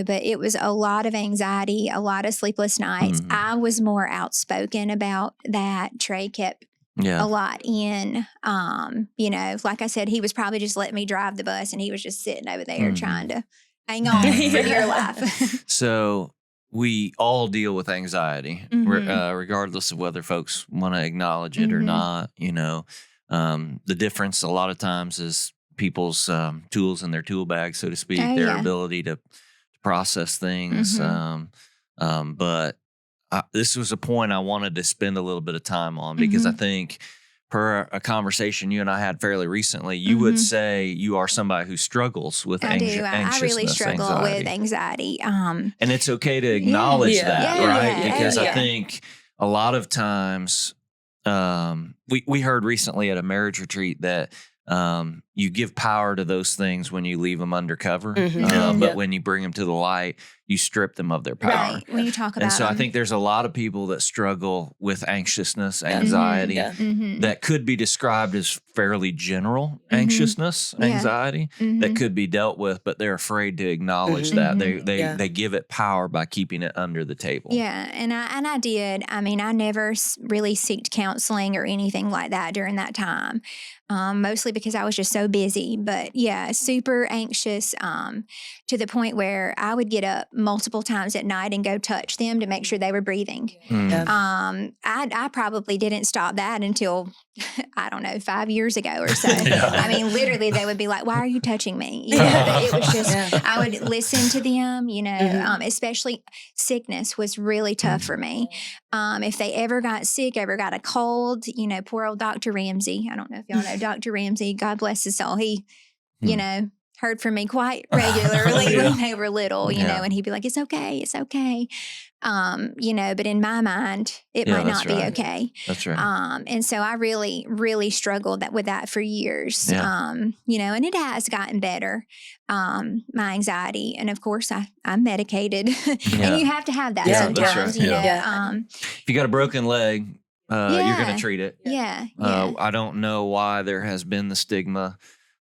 but it was a lot of anxiety, a lot of sleepless nights. I was more outspoken about that. Trey kept a lot in, like I said, he was probably just letting me drive the bus, and he was just sitting over there trying to hang on for dear life. So we all deal with anxiety, regardless of whether folks want to acknowledge it or not. The difference a lot of times is people's tools in their tool bag, so to speak, their ability to process things. But this was a point I wanted to spend a little bit of time on, because I think, per a conversation you and I had fairly recently, you would say you are somebody who struggles with anxiousness. I really struggle with anxiety. And it's okay to acknowledge that, right? Because I think a lot of times, we heard recently at a marriage retreat that you give power to those things when you leave them undercover, but when you bring them to the light, you strip them of their power. Right. When you talk about and so them. I think there's a lot of people that struggle with anxiousness, anxiety that could be described as fairly general anxiousness, anxiety that could be dealt with, but they're afraid to acknowledge that. They give it power by keeping it under the table. Yeah, and I did. I mean, I never really sought counseling or anything like that during that time, mostly because I was just so busy. But yeah, super anxious to the point where I would get up multiple times at night and go touch them to make sure they were breathing. I probably didn't stop that until, I don't know, 5 years ago or so. I mean, literally, they would be like, "Why are you touching me?" You know, but it was just, I would listen to them, you know, especially sickness was really tough for me. If they ever got sick, ever got a cold, you know, poor old Dr. Ramsey. I don't know if y'all know Dr. Ramsey. God bless his soul. He, you know, heard from me quite regularly when they were little, you know, and he'd be like, "It's okay. It's okay." You know, but in my mind, it might not be okay. That's right. And so I really, really struggled with that for years. You know, and it has gotten better, my anxiety. And of course, I'm medicated and you have to have that sometimes, you know. If you got a broken leg, you're going to treat it. I don't know why there has been the stigma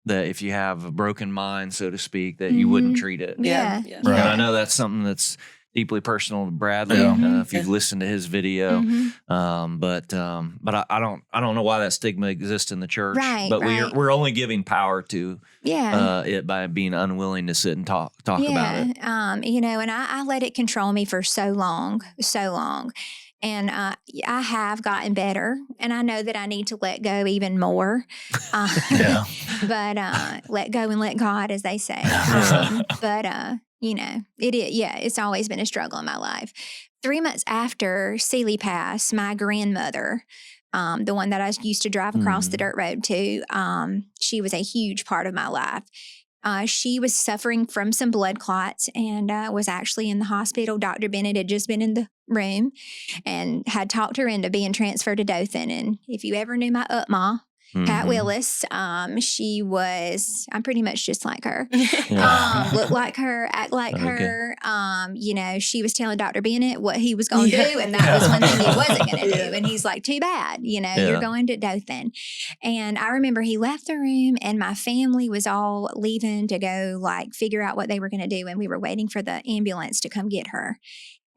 that if you have a broken mind, so to speak, that you wouldn't treat it. And I know that's something that's deeply personal to Bradley. If you've listened to his video, but I don't know why that stigma exists in the church. But we're only giving power to it by being unwilling to sit and talk about it. You know, and I let it control me for so long. And I have gotten better, and I know that I need to let go even more. But let go and let God, as they say. You know, it's always been a struggle in my life. 3 months after Celie passed, my grandmother, the one that I used to drive across the dirt road to, she was a huge part of my life. She was suffering from some blood clots and was actually in the hospital. Dr. Bennett had just been in the room and had talked her into being transferred to Dothan. And if you ever knew my upma, Pat Willis, I'm pretty much just like her. Look like her, act like her. You know, she was telling Dr. Bennett what he was going to do, and that was one thing he wasn't going to do. And he's like, "Too bad, you know, you're going to Dothan." And I remember he left the room, and my family was all leaving to go like figure out what they were going to do, and we were waiting for the ambulance to come get her.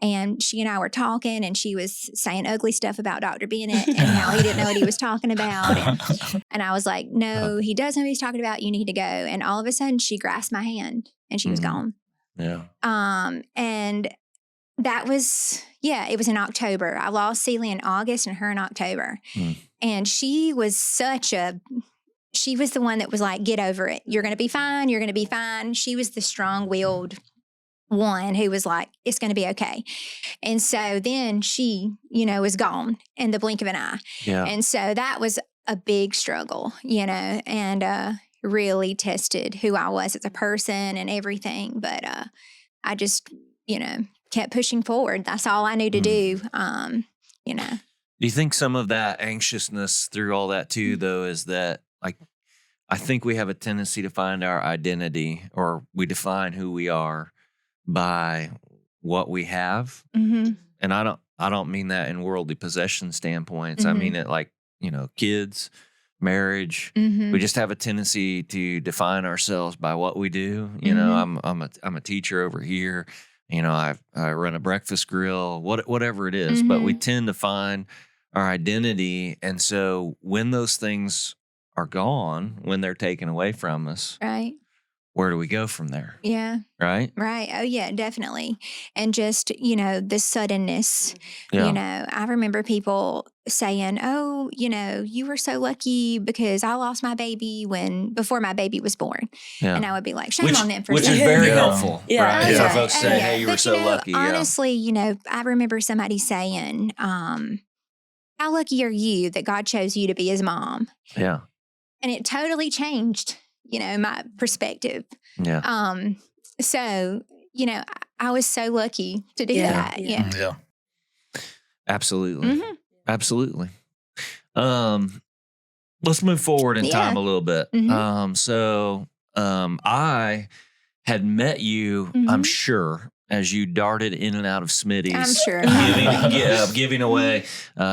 And she and I were talking, and she was saying ugly stuff about Dr. Bennett and how he didn't know what he was talking about. And I was like, "No, he does know what he's talking about. You need to go." And all of a sudden, she grasped my hand, and she was gone. And that was, it was in October. I lost Celie in August and her in October. And she was she was the one that was like, "Get over it. You're going to be fine. You're going to be fine." She was the strong-willed one who was like, "It's going to be okay." And so then she, you know, was gone in the blink of an eye. And so that was a big struggle, you know, and really tested who I was as a person and everything. But I just, you know, kept pushing forward. That's all I knew to do, you know. Do you think some of that anxiousness through all that too, though, is that like, I think we have a tendency to find our identity, or we define who we are by what we have. And I don't mean that in worldly possession standpoints. I mean it like, you know, kids, marriage. We just have a tendency to define ourselves by what we do. You know, I'm a teacher over here. You know, I run a breakfast grill, whatever it is, but we tend to find our identity. And so when those things are gone, when they're taken away from us, where do we go from there? Right? Oh, yeah, definitely. And just, you know, the suddenness, you know, I remember people saying, "Oh, you know, you were so lucky because I lost my baby before my baby was born." And I would be like, shame on them for which saying is very helpful, right? So folks say, "Hey, you were so lucky." Honestly, you know, I remember somebody saying, "How lucky are you that God chose you to be his mom?" And it totally changed, you know, my perspective. So, you know, I was so lucky to do that. Absolutely. Absolutely. Let's move forward in time a little bit. I had met you, I'm sure, as you darted in and out of Smitty's. I'm sure. Giving away.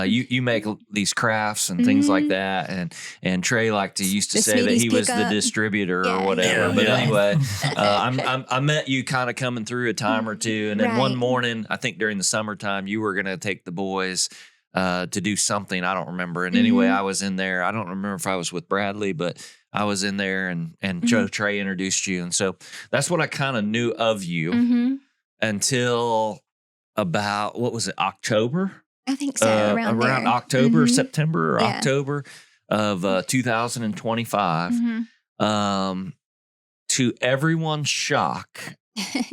You make these crafts and things like that. And Trey used to say that he was the distributor or whatever. But anyway, I met you kind of coming through a time or two. And then one morning, I think during the summertime, you were going to take the boys to do something. I don't remember. And anyway, I was in there. I don't remember if I was with Bradley, but I was in there and Trey introduced you. And so that's what I kind of knew of you until about, what was it, October? I think so, around October, September or October of 2025. To everyone's shock,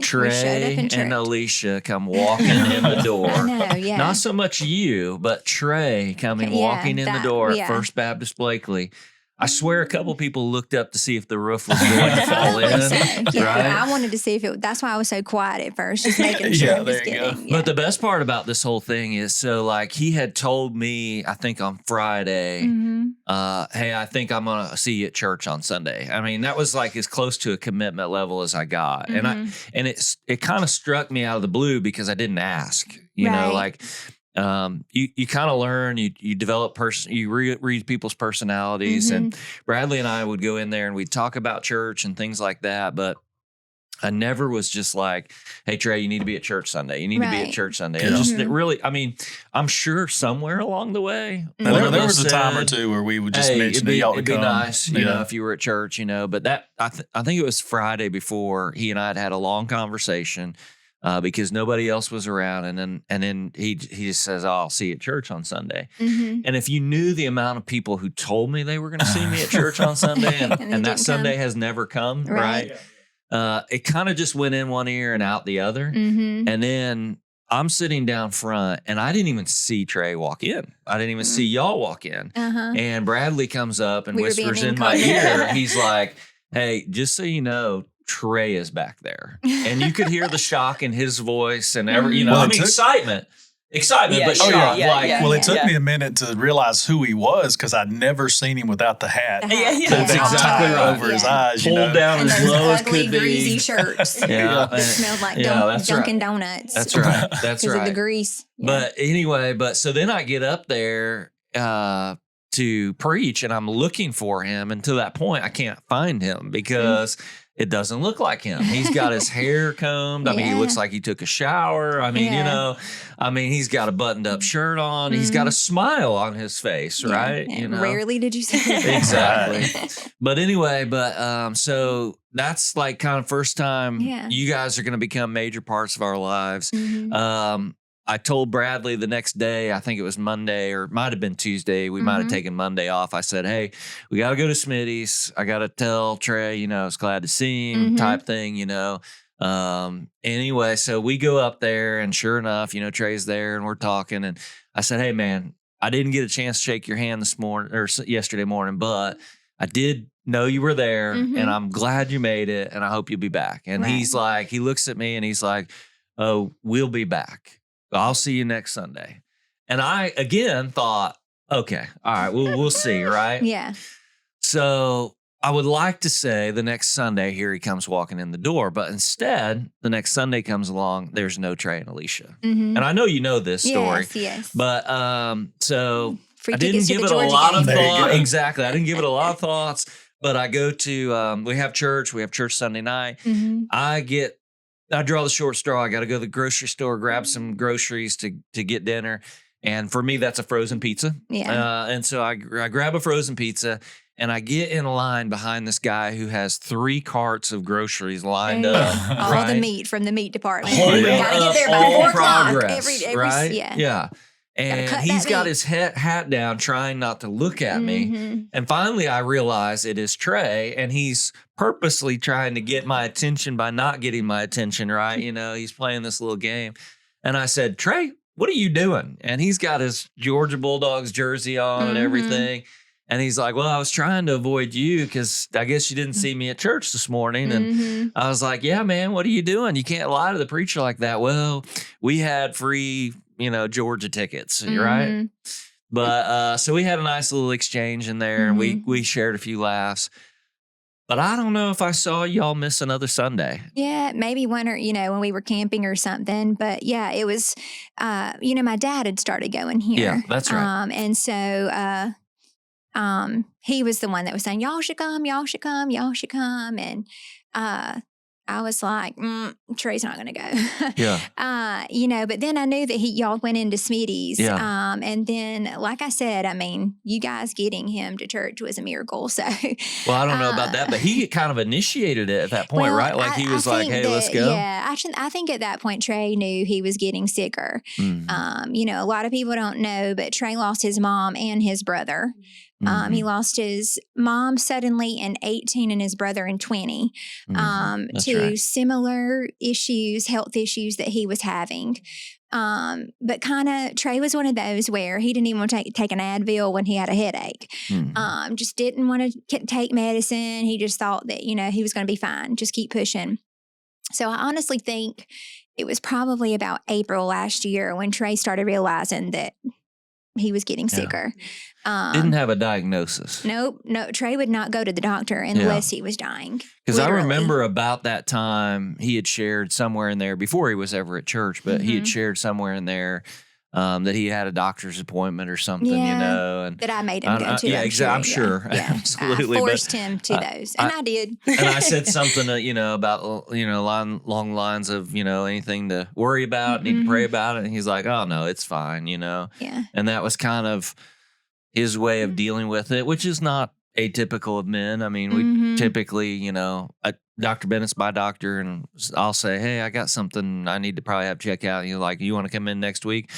Trey and Alicia come walking in the door. I know, Not so much you, but Trey walking in the door at First Baptist Blakely. I swear a couple people looked up to see if the roof was going to fall in. Right? I wanted to see if that's why I was so quiet at first, just making sure it was getting. But the best part about this whole thing is, he had told me, I think on Friday, hey, I think I'm going to see you at church on Sunday. I mean, that was like as close to a commitment level as I got. And it kind of struck me out of the blue because I didn't ask, you know, you kind of learn, you develop you read people's personalities, and Bradley and I would go in there and we'd talk about church and things like that. But I never was just like, hey, Trey, you need to be at church Sunday. You need to be at church Sunday. It really, I mean, I'm sure somewhere along the way. There was a time or two where we would just mention that y'all would come. It'd be nice, you know, if you were at church, you know, but that, I think it was Friday before he and I had a long conversation. Because nobody else was around, and then he just says, "Oh, I'll see you at church on Sunday." And if you knew the amount of people who told me they were going to see me at church on Sunday, and that Sunday has never come, right? It kind of just went in one ear and out the other. And then I'm sitting down front, and I didn't even see Trey walk in. I didn't even see y'all walk in. And Bradley comes up and whispers in my ear. He's like, "Hey, just so you know, Trey is back there," and you could hear the shock in his voice and excitement, but shock. It took me a minute to realize who he was because I'd never seen him without the hat. That's exactly right. Over his eyes, pulled down as low as could be. Greasy shirts. It smelled like Dunkin' Donuts. That's right. That's right. Because of the grease. But anyway, so then I get up there to preach, and I'm looking for him, and to that point, I can't find him because it doesn't look like him. He's got his hair combed. I mean, he looks like he took a shower. I mean, he's got a buttoned up shirt on. He's got a smile on his face, right? You know? Rarely did you see that. Exactly. But anyway, so that's like kind of first time you guys are going to become major parts of our lives. I told Bradley the next day, I think it was Monday or it might have been Tuesday. We might have taken Monday off. I said, hey, we got to go to Smitty's. I got to tell Trey, you know, I was glad to see him type thing, you know. Anyway, so we go up there and sure enough, you know, Trey's there and we're talking. And I said, hey, man, I didn't get a chance to shake your hand this morning or yesterday morning, but I did know you were there and I'm glad you made it and I hope you'll be back. And he's like, he looks at me and he's like, oh, we'll be back. I'll see you next Sunday. And I, again, thought, okay, all right, we'll see, right? Yeah. So I would like to say the next Sunday, here he comes walking in the door. But instead, the next Sunday comes along, there's no Trey and Alicia. And I know you know this story. Yes. But so Free I didn't give it a lot of thought. Exactly. I didn't give it a lot of thoughts. But I go to, we have church Sunday night. I draw the short straw. I got to go to the grocery store, grab some groceries to get dinner. And for me, that's a frozen pizza. Yeah. And so I grab a frozen pizza and I get in line behind this guy who has 3 carts of groceries lined up. All the meat from the meat department. Got to get there by 4 o'clock. Every Yeah. And he's got his hat down, trying not to look at me. And finally, I realize it is Trey, and he's purposely trying to get my attention by not getting my attention, right? You know, he's playing this little game. And I said, Trey, what are you doing? And he's got his Georgia Bulldogs jersey on and everything. And he's like, well, I was trying to avoid you because I guess you didn't see me at church this morning. And I was like, yeah, man, what are you doing? You can't lie to the preacher like that. Well, we had free Georgia tickets, right? But so we had a nice little exchange in there, and we shared a few laughs. But I don't know if I saw y'all miss another Sunday. Yeah, maybe one or, when we were camping or something. But yeah, it was, my dad had started going here. Yeah, that's right. And so he was the one that was saying, y'all should come, y'all should come, y'all should come. And I was like, Trey's not going to go. Yeah. But then I knew that y'all went into Smitty's. Yeah. And then, like I said, you guys getting him to church was a miracle. So, well, I don't know about that, but he kind of initiated it at that point, right? Like he was like, hey, let's go. Yeah. I think at that point, Trey knew he was getting sicker. A lot of people don't know, but Trey lost his mom and his brother. He lost his mom suddenly in 18 and his brother in 20 to similar issues, health issues that he was having. But Trey was one of those where he didn't even want to take an Advil when he had a headache. Just didn't want to take medicine. He just thought that, he was going to be fine. Just keep pushing. So I honestly think it was probably about April last year when Trey started realizing that he was getting sicker. Didn't have a diagnosis. Nope. No, Trey would not go to the doctor unless he was dying. Because I remember about that time he had shared somewhere in there before he was ever at church, but he had shared somewhere in there that he had a doctor's appointment or something, and that I made him go to. Yeah, exactly. I'm sure. Yeah. Absolutely. I forced him to those, and I did. And I said something, about along lines of anything to worry about, need to pray about it, and he's like, "Oh no, it's fine," Yeah. And that was kind of his way of dealing with it, which is not atypical of men. I mean, we typically, Dr. Bennett's my doctor, and I'll say, hey, I got something I need to probably have check out. You want to come in next week?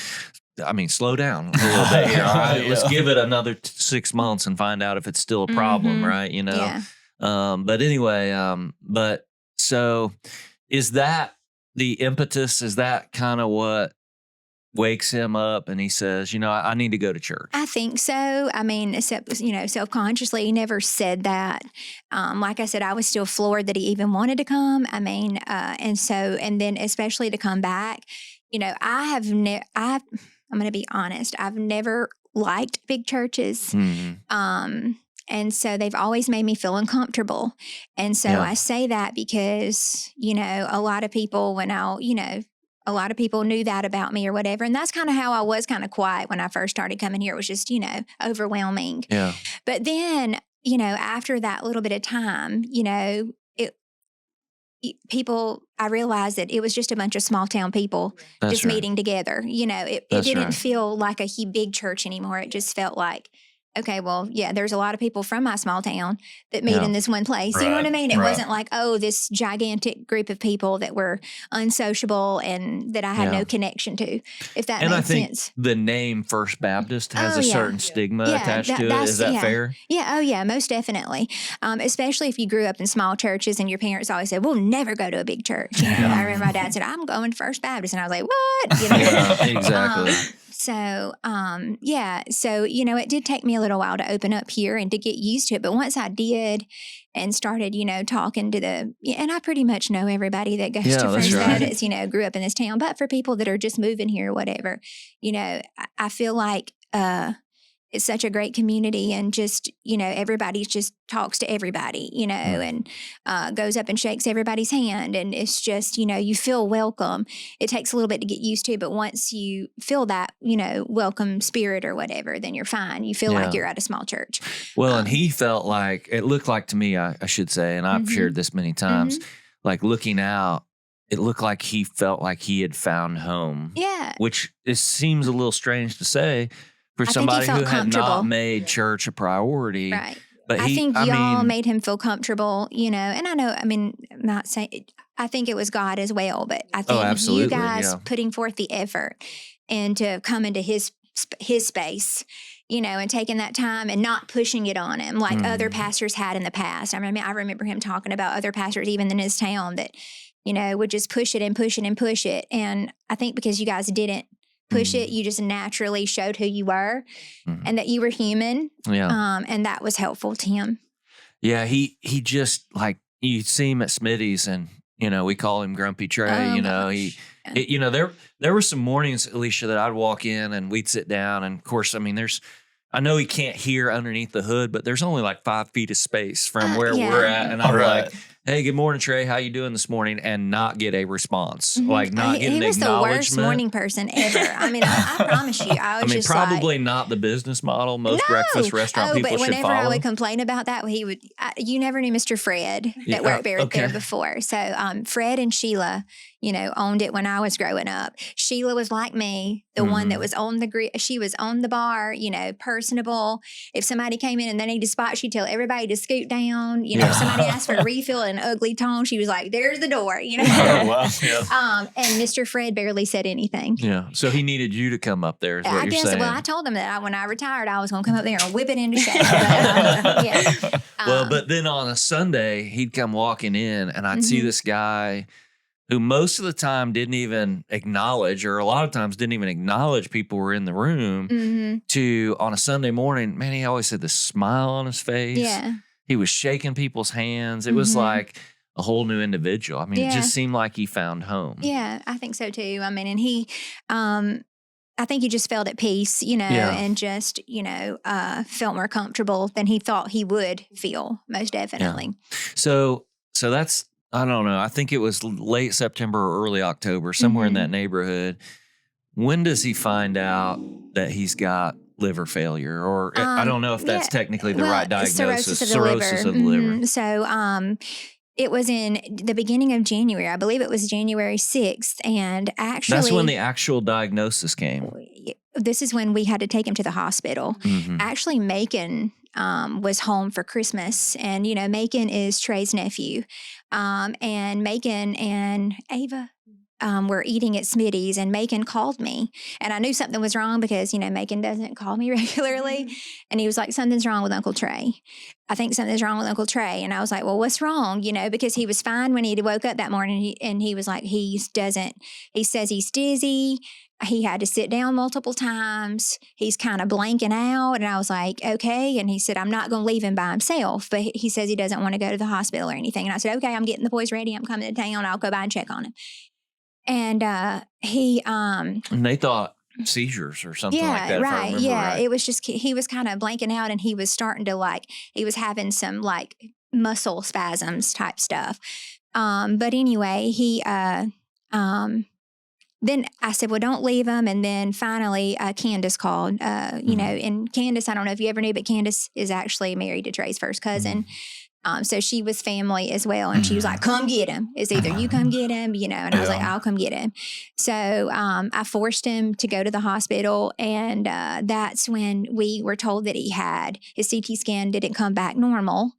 I mean, slow down a little bit here. All right, let's give it another 6 months and find out if it's still a problem, right? Yeah. But anyway, but so is that the impetus? Is that kind of what wakes him up and he says, I need to go to church? I think so. I mean, except, self-consciously, he never said that. Like I said, I was still floored that he even wanted to come. I mean, and then especially to come back, I'm going to be honest. I've never liked big churches. And so they've always made me feel uncomfortable. And so I say that because, a lot of people a lot of people knew that about me or whatever. And that's kind of how I was kind of quiet when I first started coming here. It was just, overwhelming. Yeah. But then, after that little bit of time, I realized that it was just a bunch of small town people meeting together. It didn't feel like a big church anymore. It just felt like, okay, well, yeah, there's a lot of people from my small town that meet in this one place. You know what I mean? It wasn't like, this gigantic group of people that were unsociable and that I had no connection to, if that makes sense. The name First Baptist has a certain stigma attached to it. Is that fair? Yeah. Oh, yeah, most definitely. Especially if you grew up in small churches and your parents always said, we'll never go to a big church. I remember my dad said, I'm going to First Baptist. And I was like, what? Yeah, exactly. So, it did take me a little while to open up here and to get used to it. But once I did and started, talking to and I pretty much know everybody that goes to First Baptist, grew up in this town. But for people that are just moving here or whatever, I feel like it's such a great community, and just, everybody just talks to everybody, and goes up and shakes everybody's hand. And it's just, you feel welcome. It takes a little bit to get used to, but once you feel that, welcome spirit or whatever, then you're fine. You feel like you're at a small church. Well, and he felt like, it looked like to me, I should say, and I've shared this many times, like looking out, it looked like he felt like he had found home. Yeah. Which seems a little strange to say for somebody who had not made church a priority. Right. But I think y'all made him feel comfortable, and I know, I'm not saying, I think it was God as well, but I think you guys putting forth the effort and to come into his space, and taking that time and not pushing it on him like other pastors had in the past. I remember him talking about other pastors, even in his town, that, would just push it and push it and push it. And I think because you guys didn't push it, you just naturally showed who you were and that you were human. Yeah. And that was helpful to him. Yeah. He just, like, you see him at Smitty's and, we call him Grumpy Trey, There were some mornings, Alicia, that I'd walk in and we'd sit down. And of course, I mean, I know he can't hear underneath the hood, but there's only like 5 feet of space from where we're at. And I'm like, hey, good morning, Trey. How you doing this morning? And not get a response. Mm-hmm. Like not get an acknowledgement. He was the worst morning person ever. I mean, I promise you. I mean, probably not the business model most breakfast restaurant people should follow. But whenever I would complain about that, you never knew Mr. Fred that worked there before. So Fred and Sheila, owned it when I was growing up. Sheila was like me, the one that was on she was on the bar, personable. If somebody came in and they needed a spot, she'd tell everybody to scoot down. If somebody asked for a refill in an ugly tone, she was like, there's the door, Oh, wow. Yeah. And Mr. Fred barely said anything. Yeah. So he needed you to come up there is what you're saying. Well, I told him that when I retired, I was going to come up there and whip it into shape. But then on a Sunday, he'd come walking in and I'd see this guy who most of the time didn't even acknowledge, or a lot of times didn't even acknowledge people were in the room, to on a Sunday morning, man, he always had this smile on his face. Yeah. He was shaking people's hands. It was like a whole new individual. I mean, it just seemed like he found home. Yeah, I think so too. I mean, and he, I think he just felt at peace, and just, felt more comfortable than he thought he would feel, most definitely. Yeah. So that's, I don't know. I think it was late September or early October, somewhere in that neighborhood. When does he find out that he's got liver failure? Or I don't know if that's technically the right diagnosis. Cirrhosis of the liver. So it was in the beginning of January. I believe it was January 6th. And actually, that's when the actual diagnosis came. This is when we had to take him to the hospital. Actually, Macon was home for Christmas. And, Macon is Trey's nephew. And Macon and Ava were eating at Smitty's, and Macon called me. And I knew something was wrong because, Macon doesn't call me regularly. And he was like, something's wrong with Uncle Trey. I think something's wrong with Uncle Trey. And I was like, well, what's wrong? Because he was fine when he woke up that morning. And he was like, he says he's dizzy. He had to sit down multiple times. He's kind of blanking out. And I was like, okay. And he said, I'm not going to leave him by himself. But he says he doesn't want to go to the hospital or anything. And I said, okay, I'm getting the boys ready. I'm coming to town. I'll go by and check on him. And and they thought seizures or something like that. Right. Yeah. It was just, he was kind of blanking out, and he was starting to he was having some muscle spasms type stuff. But anyway, then I said, well, don't leave him. And then finally, Candace called, and Candace, I don't know if you ever knew, but Candace is actually married to Trey's first cousin. So she was family as well. And she was like, come get him. It's either you come get him, and I was like, I'll come get him. So I forced him to go to the hospital. And that's when we were told that his CT scan didn't come back normal.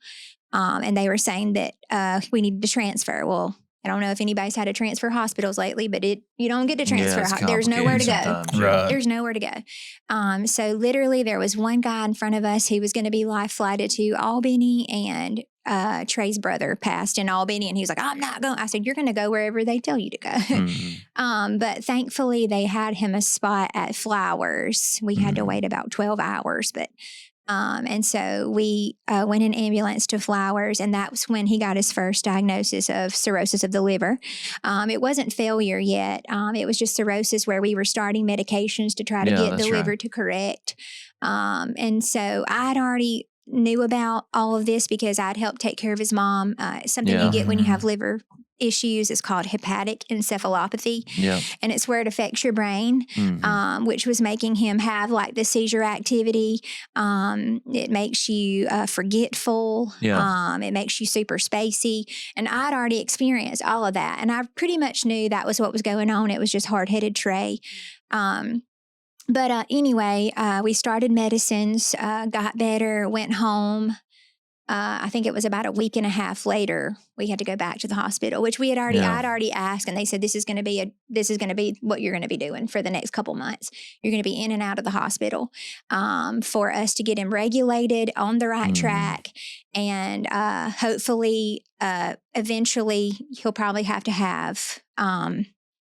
And they were saying that we needed to transfer. Well, I don't know if anybody's had to transfer hospitals lately, but you don't get to transfer. There's nowhere to go. Right. There's nowhere to go. So literally there was one guy in front of us who was going to be life flighted to Albany, and Trey's brother passed in Albany, and he was like, I'm not going. I said, you're going to go wherever they tell you to go. But thankfully they had him a spot at Flowers. We had to wait about 12 hours, but and so we went in ambulance to Flowers, and that was when he got his first diagnosis of cirrhosis of the liver. It wasn't failure yet. It was just cirrhosis, where we were starting medications to try to get the liver to correct. And so I'd already knew about all of this because I'd helped take care of his mom. Something you get when you have liver issues is called hepatic encephalopathy. And it's where it affects your brain, which was making him have the seizure activity. It makes you forgetful. It makes you super spacey. And I'd already experienced all of that. And I pretty much knew that was what was going on. It was just hard-headed Trey. But anyway, we started medicines, got better, went home. I think it was about a week and a half later, we had to go back to the hospital, which I'd already asked, and they said, this is going to be what you're going to be doing for the next couple months. You're going to be in and out of the hospital, for us to get him regulated on the right track. And, hopefully, eventually he'll probably have to have,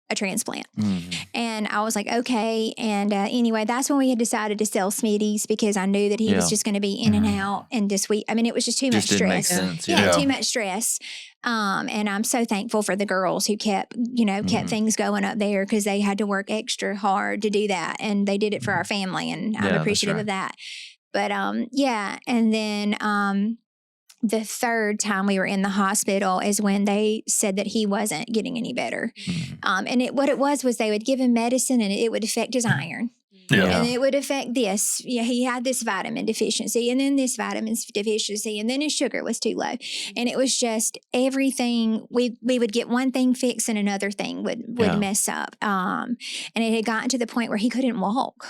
a transplant. And I was like, okay. And anyway, that's when we had decided to sell Smitty's because I knew that he was just going to be in and out. And this week, I mean, it was just too much stress. Make sense. Yeah, too much stress. And I'm so thankful for the girls who kept things going up there because they had to work extra hard to do that. And they did it for our family. And I'm appreciative of that. But and then the third time we were in the hospital is when they said that he wasn't getting any better. And what it was they would give him medicine and it would affect his iron. And it would affect this. Yeah, he had this vitamin deficiency and then this vitamin deficiency and then his sugar was too low. And it was just everything. We would get one thing fixed and another thing would mess up. And it had gotten to the point where he couldn't walk.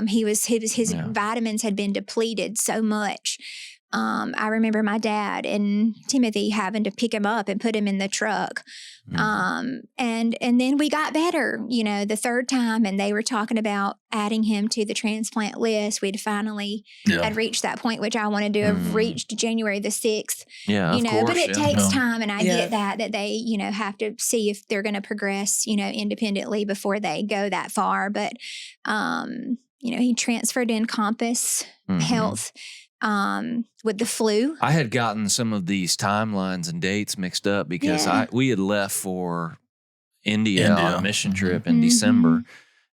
His vitamins had been depleted so much. I remember my dad and Timothy having to pick him up and put him in the truck. And then we got better, the third time, and they were talking about adding him to the transplant list. We'd finally had reached that point, which I wanted to have reached January the 6th, but it takes time. And I get that they, have to see if they're going to progress, independently before they go that far. But, he transferred in Compass Health. With the flu. I had gotten some of these timelines and dates mixed up because we had left for India on a mission trip in December.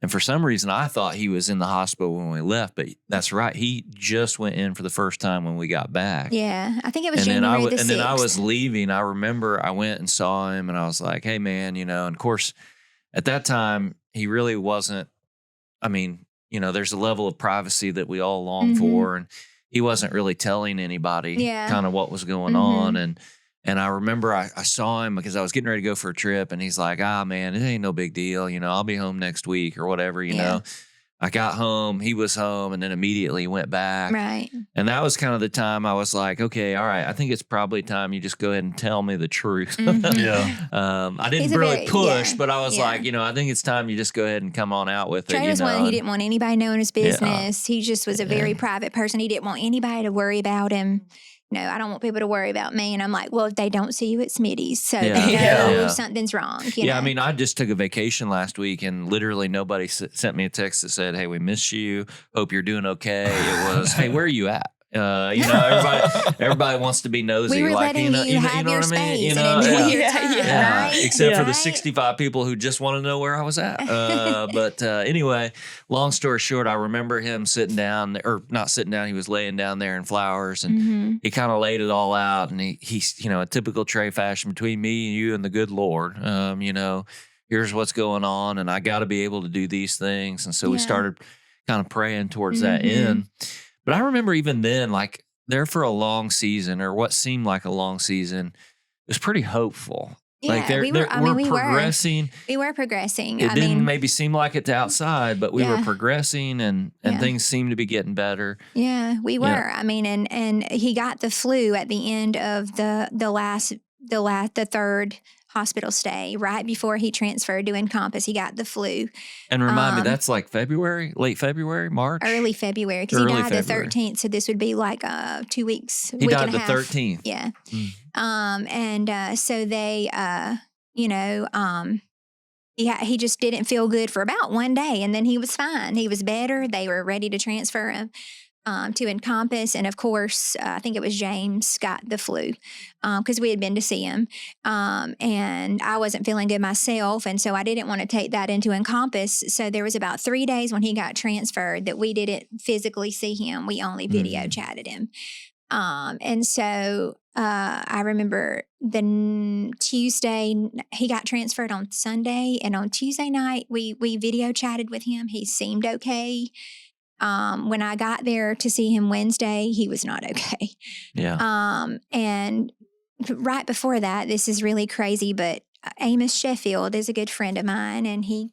And for some reason, I thought he was in the hospital when we left, but that's right. He just went in for the first time when we got back. Yeah, I think it was January the 6th. And then I was leaving. I remember I went and saw him, and I was like, hey, man, and of course, at that time, he really wasn't, there's a level of privacy that we all long for, and he wasn't really telling anybody kind of what was going on. And I remember I saw him because I was getting ready to go for a trip and he's like, man, it ain't no big deal. I'll be home next week or whatever, know. I got home, he was home, and then immediately went back. Right. And that was kind of the time I was like, okay, all right, I think it's probably time you just go ahead and tell me the truth. I didn't really push, but I was like, I think it's time you just go ahead and come on out with Trey it. was one, he didn't want anybody knowing his business. He just was a very private person. He didn't want anybody to worry about him. No, I don't want people to worry about me. And I'm like, well, if they don't see you at Smitty's, so they know something's wrong. I just took a vacation last week and literally nobody sent me a text that said, hey, we miss you. Hope you're doing okay. It was, hey, where are you at? Everybody wants to be nosy. We were like, letting you have your space and enjoy your time, right? Except for the 65 people who just want to know where I was at. But anyway, long story short, I remember him sitting down, or not sitting down, he was laying down there in flowers, and he kind of laid it all out, and he's a typical Trey fashion, between me and you and the good Lord, here's what's going on, and I got to be able to do these things. And so we started kind of praying towards that end. But I remember even then, like there for a long season, or what seemed like a long season, it was pretty hopeful. Yeah, like we were progressing. We were progressing. It didn't maybe seem like it to outside, but we were progressing, and things seemed to be getting better. Yeah, we were. Yeah. And he got the flu at the end of the third hospital stay, right before he transferred to Encompass. He got the flu. And remind me, that's like February, late February, March? Early February, because he died the 13th, so this would be like 2 weeks. He died the 13th. Yeah. So they, he just didn't feel good for about one day, and then he was fine. He was better. They were ready to transfer him to Encompass. And of course, I think it was James got the flu because we had been to see him. And I wasn't feeling good myself. And so I didn't want to take that into Encompass. So there was about 3 days when he got transferred that we didn't physically see him. We only video chatted him. And so I remember the Tuesday, he got transferred on Sunday. And on Tuesday night, we video chatted with him. He seemed okay. When I got there to see him Wednesday, he was not okay. Yeah. And right before that, this is really crazy, but Amos Sheffield is a good friend of mine, and he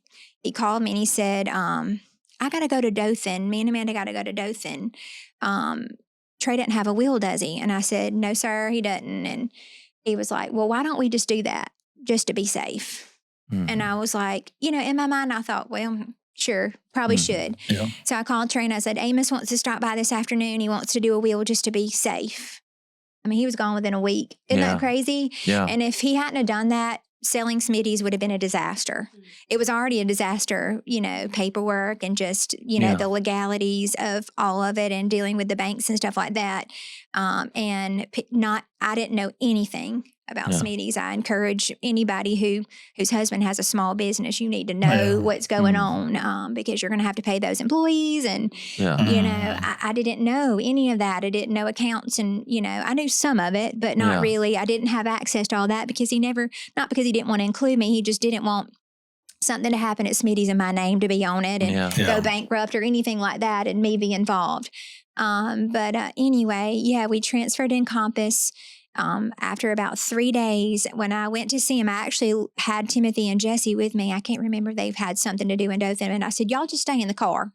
called me and he said, I got to go to Dothan. Me and Amanda got to go to Dothan. Trey doesn't have a will, does he? And I said, no, sir, he doesn't. And he was like, well, why don't we just do that just to be safe? And I was like, in my mind, I thought, well, sure, probably should. Yeah. So I called Trey and I said, Amos wants to stop by this afternoon. He wants to do a wheel just to be safe. I mean, he was gone within a week. Isn't that crazy? Yeah. And if he hadn't have done that selling Smitty's would have been a disaster. It was already a disaster, paperwork and just, the legalities of all of it and dealing with the banks and stuff like that. I didn't know anything about Smitty's. I encourage anybody whose husband has a small business, you need to know what's going on because you're going to have to pay those employees. And, I didn't know any of that. I didn't know accounts and, I knew some of it, but not really. I didn't have access to all that because not because he didn't want to include me. He just didn't want something to happen at Smitty's and my name to be on it and go bankrupt or anything like that and me be involved. Anyway, we transferred in Compass. After about 3 days, when I went to see him, I actually had Timothy and Jesse with me. I can't remember. They've had something to do in Dothan. And I said, y'all just stay in the car.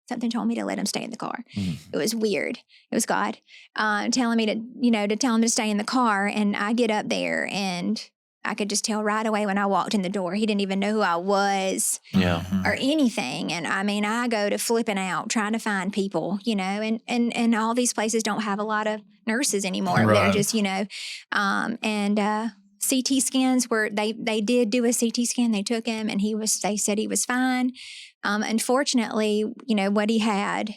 Something told me to let him stay in the car. It was weird. It was God telling me to tell him to stay in the car. And I get up there and I could just tell right away when I walked in the door, he didn't even know who I was or anything. And I go to flipping out, trying to find people, and all these places don't have a lot of nurses anymore. Right. They're just, CT scans they did do a CT scan. They took him and they said he was fine. Unfortunately, what he had,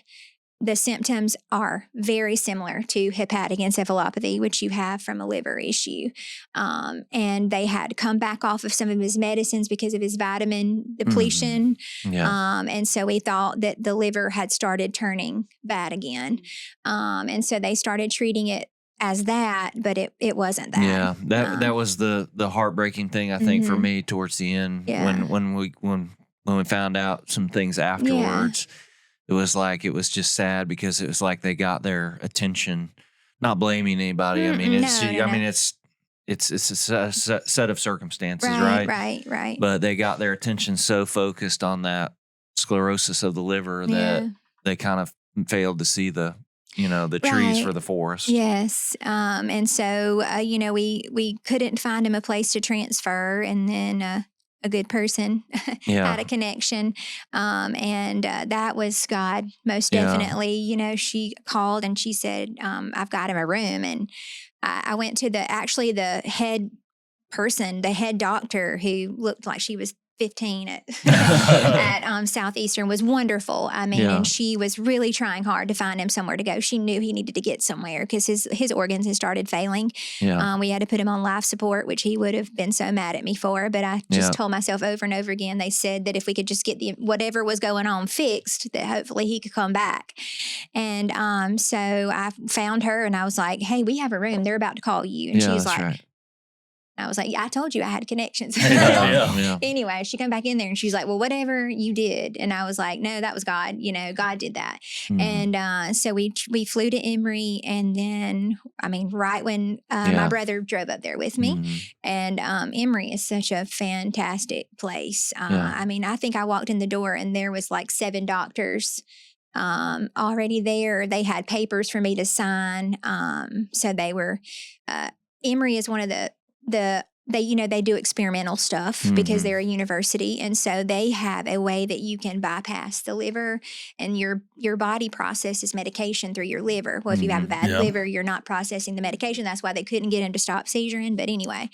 the symptoms are very similar to hepatic encephalopathy, which you have from a liver issue. And they had come back off of some of his medicines because of his vitamin depletion. And so we thought that the liver had started turning bad again. And so they started treating it as that, but it wasn't that. Yeah, that was the heartbreaking thing, I think, for me towards the end when we found out some things afterwards. It was just sad because it was like they got their attention. Not blaming anybody. It's a set of circumstances, right? Right. But they got their attention so focused on that sclerosis of the liver that they kind of failed to see the trees for the forest. Yes. And so, we couldn't find him a place to transfer, and then a good person had a connection. And that was God, most definitely. She called and she said, I've got him a room. And I went to the head person, the head doctor, who looked like she was 15 at Southeastern, was wonderful. And she was really trying hard to find him somewhere to go. She knew he needed to get somewhere because his organs had started failing. We had to put him on life support, which he would have been so mad at me for. But I just told myself over and over again, they said that if we could just get whatever was going on fixed, that hopefully he could come back. And so I found her and I was like, hey, we have a room. They're about to call you. And she's like, right. I was like, I told you I had connections. Anyway, she come back in there and she's like, well, whatever you did. And I was like, no, that was God. God did that. And so we flew to Emory. And then, right when my brother drove up there with me. And Emory is such a fantastic place. I think I walked in the door and there was like 7 doctors already there. They had papers for me to sign. So they were, Emory is one of they do experimental stuff because they're a university. And so they have a way that you can bypass the liver, and your body processes medication through your liver. Well, if you have a bad liver, you're not processing the medication. That's why they couldn't get him to stop seizuring. But anyway,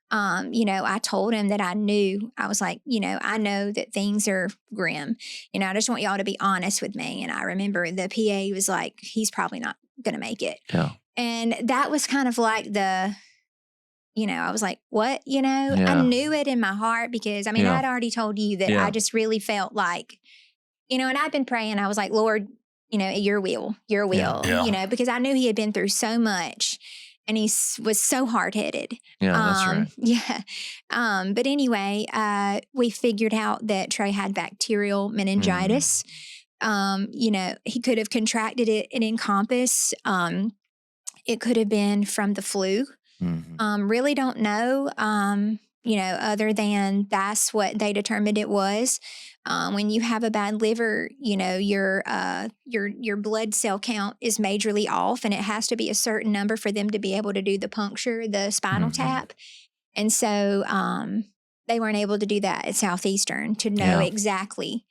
I told him that I was like, I know that things are grim. I just want y'all to be honest with me. And I remember the PA was like, he's probably not going to make it. Yeah. And that was kind of like I was like, what, I knew it in my heart because, I'd already told you that I just really felt like, and I'd been praying. I was like, Lord, your will, because I knew he had been through so much and he was so hard-headed. Yeah, that's right. Yeah. But anyway, we figured out that Trey had bacterial meningitis. He could have contracted it in Compass. It could have been from the flu. Really don't know, other than that's what they determined it was. When you have a bad liver, your blood cell count is majorly off, and it has to be a certain number for them to be able to do the puncture, the spinal tap. And so they weren't able to do that at Southeastern to know exactly,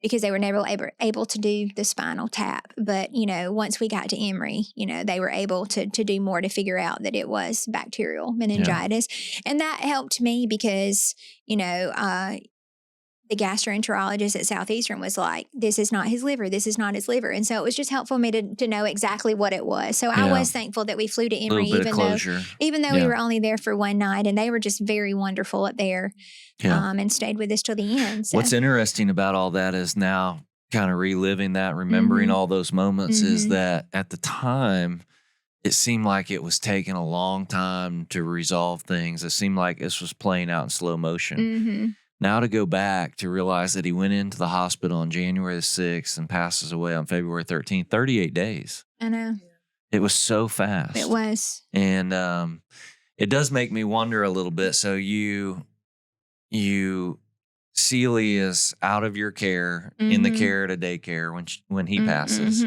because they were never able to do the spinal tap. But, once we got to Emory, they were able to do more to figure out that it was bacterial meningitis. Yeah. And that helped me because, the gastroenterologist at Southeastern was like, this is not his liver. This is not his liver. And so it was just helpful for me to know exactly what it was. So I was thankful that we flew to Emory, even though we were only there for one night, and they were just very wonderful up there and stayed with us till the end. So. What's interesting about all that is now kind of reliving that, remembering all those moments is that at the time, it seemed like it was taking a long time to resolve things. It seemed like this was playing out in slow motion. Mm-hmm. Now to go back to realize that he went into the hospital on January the 6th and passes away on February 13th, 38 days. I know. It was so fast. It was. And it does make me wonder a little bit. So Celie is out of your care, in the care at a daycare when he passes.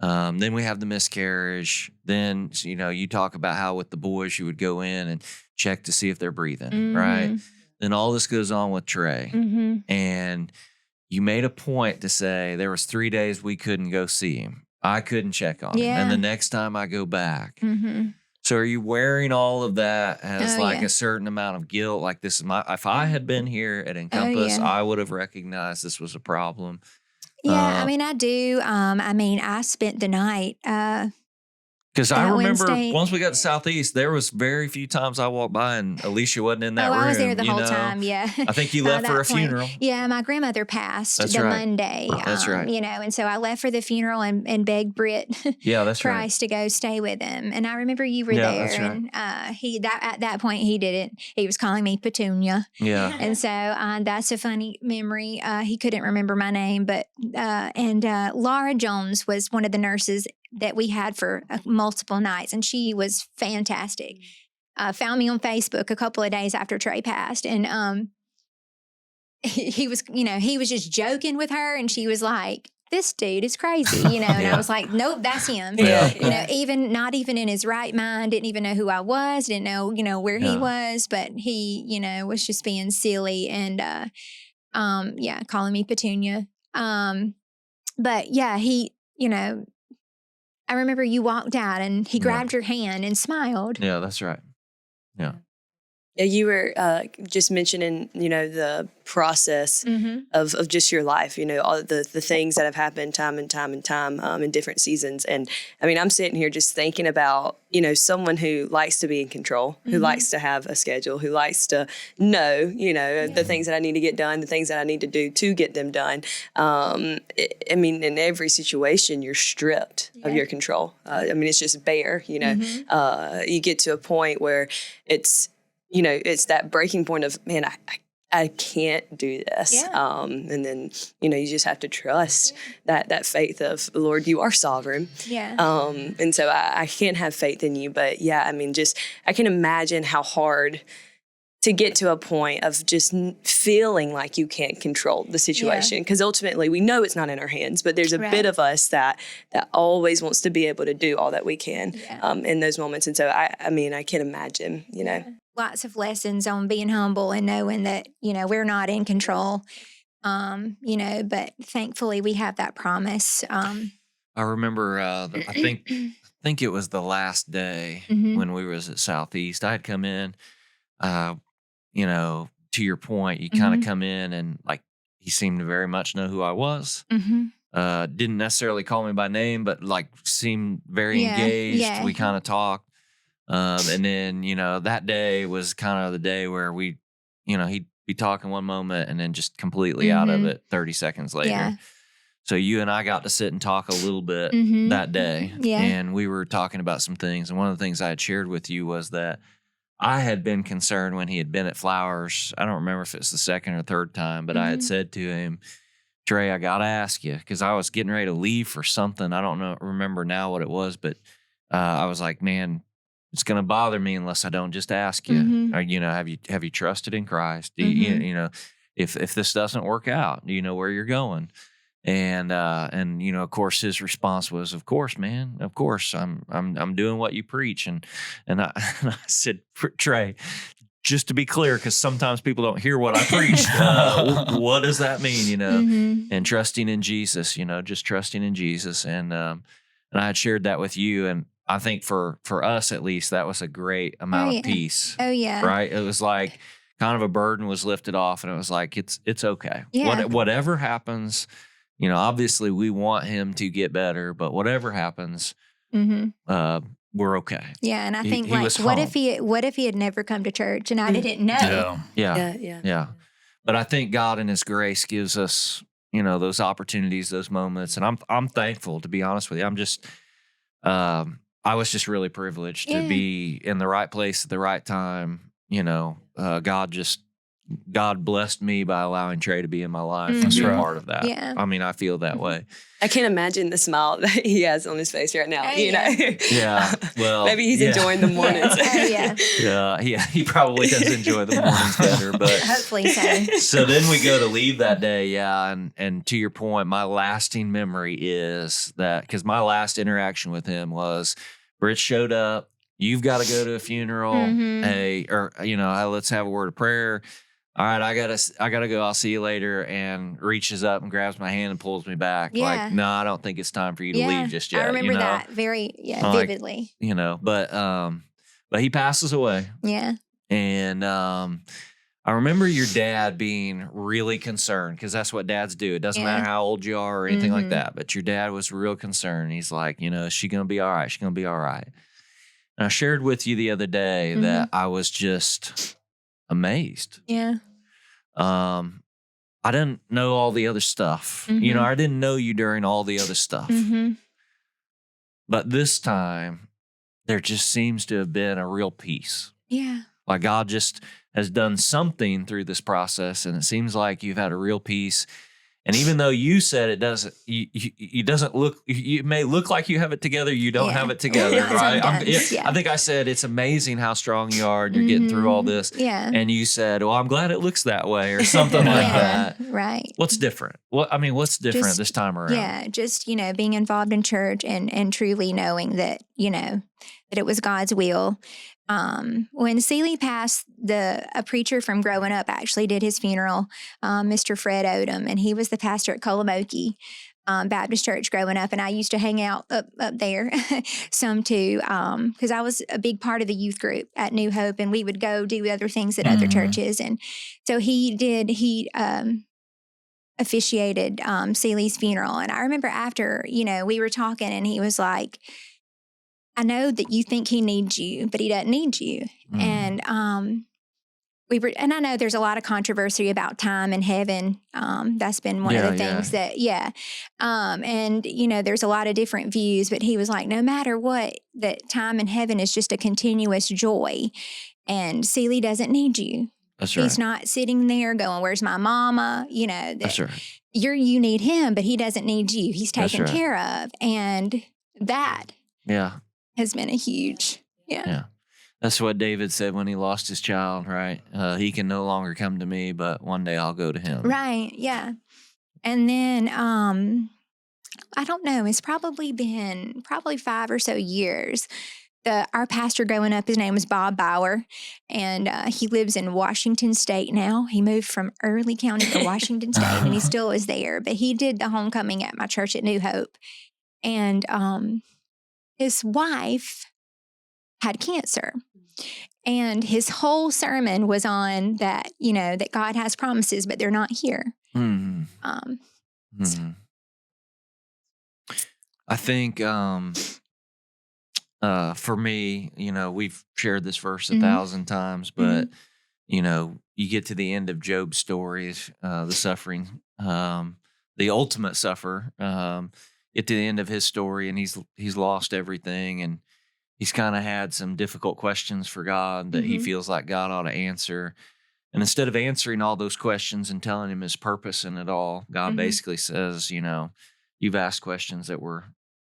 Then we have the miscarriage. Then, you talk about how with the boys you would go in and check to see if they're breathing, right? Then all this goes on with Trey. And you made a point to say there was 3 days we couldn't go see him. I couldn't check on him. And the next time I go back. So are you wearing all of that as a certain amount of guilt? Like this is if I had been here at Encompass, I would have recognized this was a problem. Yeah, I do. I spent the night. Because I remember once we got to Southeast, there was very few times I walked by and Alicia wasn't in that room. I was there the whole time, yeah. I think you left for a funeral. Yeah, my grandmother passed Monday. That's right. And so I left for the funeral and begged Britt Price to go stay with him. And I remember you were there. That's right. And at that point, he didn't. He was calling me Petunia. Yeah. And so that's a funny memory. He couldn't remember my name, but Laura Jones was one of the nurses that we had for multiple nights, and she was fantastic. Found me on Facebook a couple of days after Trey passed, and he was just joking with her, and she was like, "This dude is crazy," And I was like, "Nope, that's him." Even not even in his right mind, didn't even know who I was, didn't know where he was, but he was just being silly and calling me Petunia. But yeah, he I remember you walked out and he grabbed your hand and smiled. Yeah, that's right. Yeah. Yeah, you were just mentioning, the process of just your life, all the things that have happened time and time in different seasons. And I'm sitting here just thinking about, someone who likes to be in control, who likes to have a schedule, who likes to know, the things that I need to get done, the things that I need to do to get them done. In every situation, you're stripped of your control. It's just bare, you get to a point where it's that breaking point of, man, I can't do this. Yeah. And then, you just have to trust that faith of, Lord, you are sovereign. Yeah. And so I can't have faith in you. But yeah, I can imagine how hard to get to a point of just feeling like you can't control the situation. Because ultimately we know it's not in our hands, but there's a bit of us that always wants to be able to do all that we can in those moments. And so I can imagine, Lots of lessons on being humble and knowing that, we're not in control, but thankfully we have that promise. I remember, I think it was the last day when we was at Southeast. I had come in, to your point, you kind of come in and he seemed to very much know who I was. Didn't necessarily call me by name, but seemed very engaged. Yeah. We kind of talked. And then, that day was kind of the day where we, he'd be talking one moment and then just completely out of it 30 seconds later. Yeah. So you and I got to sit and talk a little bit that day. Yeah. And we were talking about some things. And one of the things I had shared with you was that I had been concerned when he had been at Flowers. I don't remember if it's the second or third time, but I had said to him, Trey, I got to ask you, because I was getting ready to leave for something. I don't remember now what it was, but I was like, man, it's going to bother me unless I don't just ask you. Or, have you trusted in Christ? Do you, if this doesn't work out, do you know where you're going? And of course, his response was, "Of course, man. Of course, I'm doing what you preach." And I said, Trey, just to be clear, because sometimes people don't hear what I preach. What does that mean? And trusting in Jesus, just trusting in Jesus. And I had shared that with you. And I think for us, at least, that was a great amount of peace. Oh, yeah. Right. It was like kind of a burden was lifted off, and it was like, it's okay. Yeah. Whatever happens, obviously we want him to get better, but whatever happens, we're okay. Yeah, and I think what if he had never come to church and I didn't know? Yeah. But I think God in His grace gives us, those opportunities, those moments, and I'm thankful, to be honest with you. I'm just, I was just really privileged to be in the right place at the right time. God blessed me by allowing Trey to be in my life and be a part of that. Yeah. I mean, I feel that way. I can't imagine the smile that he has on his face right now. Yeah. Well, maybe he's enjoying the mornings. Yeah. He probably does enjoy the mornings better, but hopefully so. So then we go to leave that day. Yeah. And to your point, my lasting memory is that, because my last interaction with him was Britt showed up. You've got to go to a funeral. Hey, let's have a word of prayer. All right, I gotta go. I'll see you later. And reaches up and grabs my hand and pulls me back. Yeah. Like, no, I don't think it's time for you to leave just yet. I remember that very vividly. But he passes away. Yeah. And I remember your dad being really concerned, because that's what dads do. It doesn't matter how old you are or anything like that. But your dad was real concerned. He's like, is she gonna be all right? She's gonna be all right. And I shared with you the other day that I was just amazed. Yeah. I didn't know all the other stuff. I didn't know you during all the other stuff. But this time, there just seems to have been a real peace. Yeah. Like God just has done something through this process, and it seems like you've had a real peace. And even though you said it doesn't, you doesn't look, you may look like you have it together, you don't have it together, right? I think I said it's amazing how strong you are and you're getting through all this. Yeah. And you said, well, I'm glad it looks that way, or something like that. Right. What's different? What's different this time around? Yeah, just, being involved in church and truly knowing that, that it was God's will. When Seeley passed, a preacher from growing up actually did his funeral, Mr. Fred Odom, and he was the pastor at Colamoki Baptist Church growing up. And I used to hang out up there some too, because I was a big part of the youth group at New Hope, and we would go do other things at other churches. And so he officiated Seeley's funeral. And I remember after, we were talking, and he was like, I know that you think he needs you, but he doesn't need you. And and I know there's a lot of controversy about time in heaven. That's been one of the things that, and, there's a lot of different views, but he was like, no matter what, that time in heaven is just a continuous joy. And Seeley doesn't need you. That's right. He's not sitting there going, where's my mama? That's right. You need him, but he doesn't need you. He's taken care of. And that has been a huge, Yeah. That's what David said when he lost his child, right? He can no longer come to me, but one day I'll go to him. Right, yeah. And then, I don't know, it's probably been 5 or so years. Our pastor growing up, his name was Bob Bauer, and he lives in Washington State now. He moved from Early County to Washington State, and he still is there. But he did the homecoming at my church at New Hope. And his wife had cancer, and his whole sermon was on that, that God has promises, but they're not here. I think for me, we've shared this verse 1,000 times, but you get to the end of Job's stories, the suffering, the ultimate sufferer. Get to the end of his story, and he's lost everything, and he's kind of had some difficult questions for God that he feels like God ought to answer. And instead of answering all those questions and telling him his purpose in it all, God basically says, you've asked questions that were,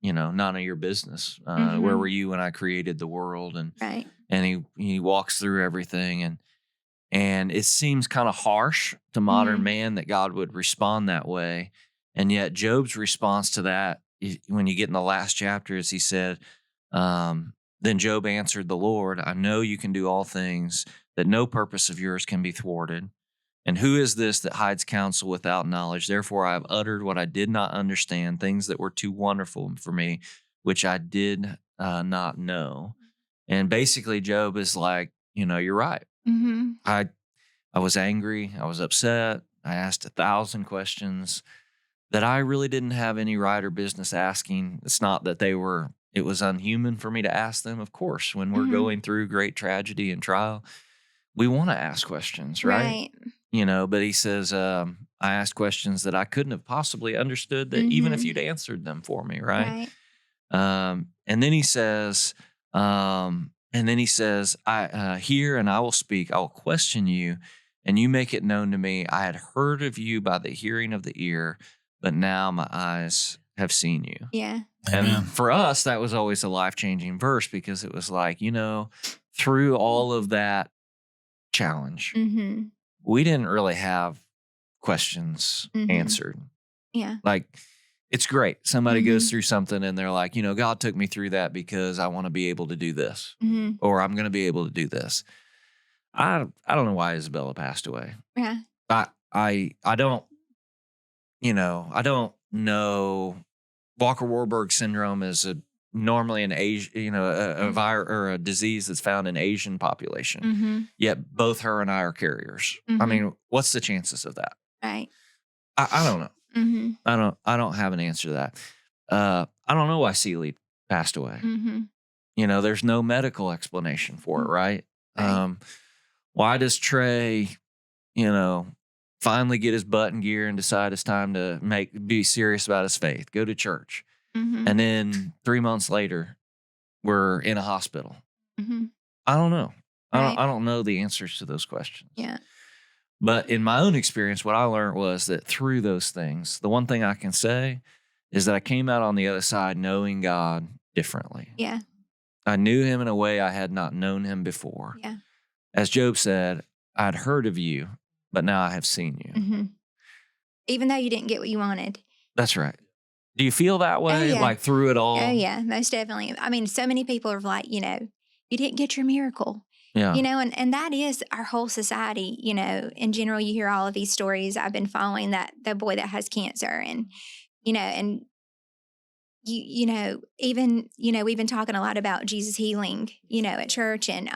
none of your business. Where were you when I created the world? And and he walks through everything, and it seems kind of harsh to modern man that God would respond that way. And yet Job's response to that, when you get in the last chapter, is he said, then Job answered the Lord, I know you can do all things. that no purpose of yours can be thwarted. And who is this that hides counsel without knowledge? Therefore, I have uttered what I did not understand, things that were too wonderful for me, which I did not know. And basically, Job is like, you're right. Mm-hmm. I was angry. I was upset. I asked 1,000 questions that I really didn't have any right or business asking. It's not that it was unhuman for me to ask them. Of course, when we're going through great tragedy and trial, we want to ask questions, right? But he says, I asked questions that I couldn't have possibly understood that even if you'd answered them for me, right? And then he says, I hear and I will speak. I will question you, and you make it known to me. I had heard of you by the hearing of the ear, but now my eyes have seen you. Yeah. And for us, that was always a life-changing verse, because it was like, through all of that challenge, we didn't really have questions answered. Yeah. Like, it's great. Somebody goes through something and they're like, God took me through that because I want to be able to do this, or I'm going to be able to do this. I don't know why Isabella passed away. Yeah. I don't know. Walker Warburg syndrome is normally an Asian, a virus or a disease that's found in Asian population. Yet both her and I are carriers. I mean, what's the chances of that? Right. I don't know. I don't have an answer to that. I don't know why Celie passed away. There's no medical explanation for it, right? Why does Trey, finally get his butt in gear and decide it's time to be serious about his faith, go to church? And then 3 months later, we're in a hospital. I don't know. I don't know the answers to those questions. Yeah. But in my own experience, what I learned was that through those things, the one thing I can say is that I came out on the other side knowing God differently. Yeah. I knew him in a way I had not known him before. Yeah. As Job said, I'd heard of you, but now I have seen you. Even though you didn't get what you wanted. That's right. Do you feel that way? Oh, yeah. Like through it all? Oh, yeah, most definitely. I mean, so many people are like, you didn't get your miracle. Yeah. And that is our whole society. In general, you hear all of these stories. I've been following the boy that has cancer, and we've been talking a lot about Jesus healing, at church, and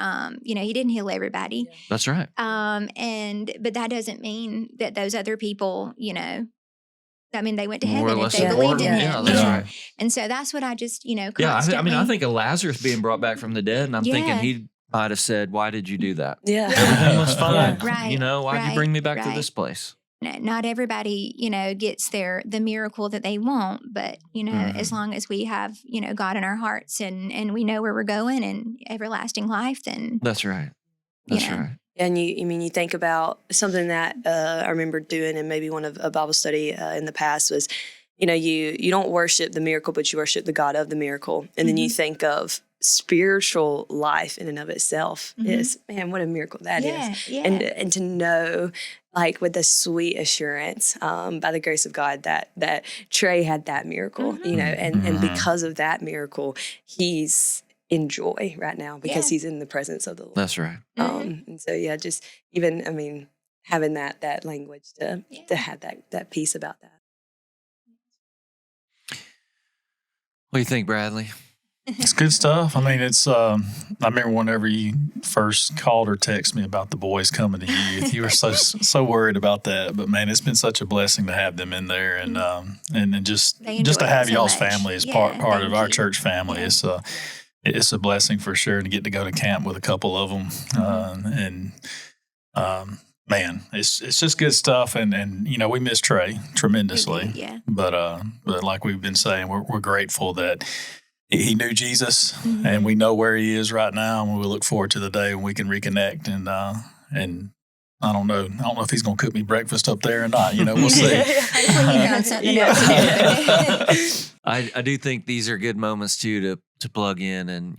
he didn't heal everybody. That's right. But that doesn't mean that those other people, they went to heaven if they important. believed in him. Yeah, that's right. And so that's what I just, constantly. Yeah, I think of Lazarus being brought back from the dead, and I'm thinking he might have said, "Why did you do that? Yeah, everything was fine. Right. Why'd you bring me back to this place?" Not everybody, gets the miracle that they want, but as long as we have, God in our hearts and we know where we're going and everlasting life, then that's right. That's right. And you think about something that I remember doing in maybe one of a Bible study in the past was, you don't worship the miracle, but you worship the God of the miracle. And then you think of spiritual life in and of itself is, man, what a miracle that is. Yeah. And to know, like, with the sweet assurance by the grace of God that Trey had that miracle, and because of that miracle, he's in joy right now because he's in the presence of the Lord. That's right. And so, just even, having that language to have that peace about that. What do you think, Bradley? It's good stuff. I mean, I remember whenever you first called or texted me about the boys coming to youth, you were so worried about that. But man, it's been such a blessing to have them in there, and just to have y'all's family as part of our church family. It's a blessing for sure to get to go to camp with a couple of them, man, it's just good stuff. And we miss Trey tremendously. Yeah. But like we've been saying, we're grateful that he knew Jesus, and we know where he is right now, and we look forward to the day when we can reconnect. And I don't know if he's going to cook me breakfast up there or not. We'll see. I do think these are good moments too to plug in, and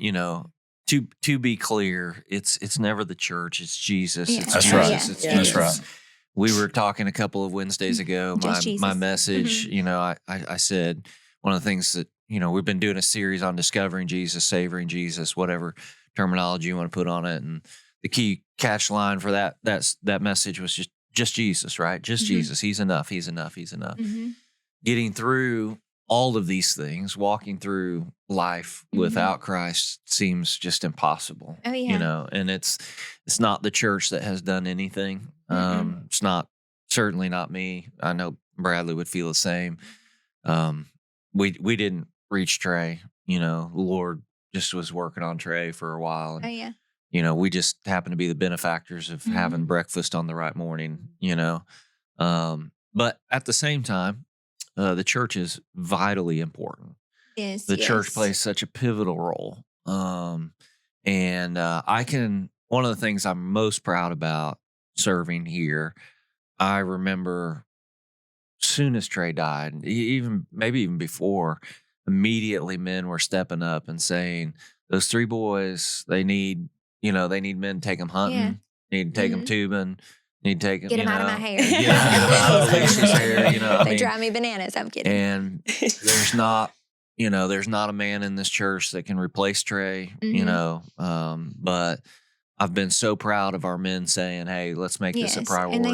to be clear, it's never the church, it's Jesus. Yeah. It's That's Jesus. right. It's Yeah. Jesus. That's right. We were talking a couple of Wednesdays ago. My message, I said one of the things that we've been doing a series on discovering Jesus, savoring Jesus, whatever terminology you want to put on it, and the key catch line for that message was just Jesus, right? Just Jesus. He's enough. He's enough. He's enough. Getting through all of these things, walking through life without Christ seems just impossible. Oh, yeah. And it's not the church that has done anything. It's certainly not me. I know Bradley would feel the same. We didn't reach Trey. The Lord just was working on Trey for a while. And, we just happened to be the benefactors of having breakfast on the right morning, but at the same time, the church is vitally important. Yes, the church plays such a pivotal role. One of the things I'm most proud about serving here, I remember soon as Trey died, maybe even before, immediately men were stepping up and saying, those 3 boys, they need men to take them hunting, need to take them tubing, need to take them, get them out of my hair. Get them out of Alicia's hair. They drive me bananas. I'm kidding. And there's not a man in this church that can replace Trey, but I've been so proud of our men saying, hey, let's make this a priority. And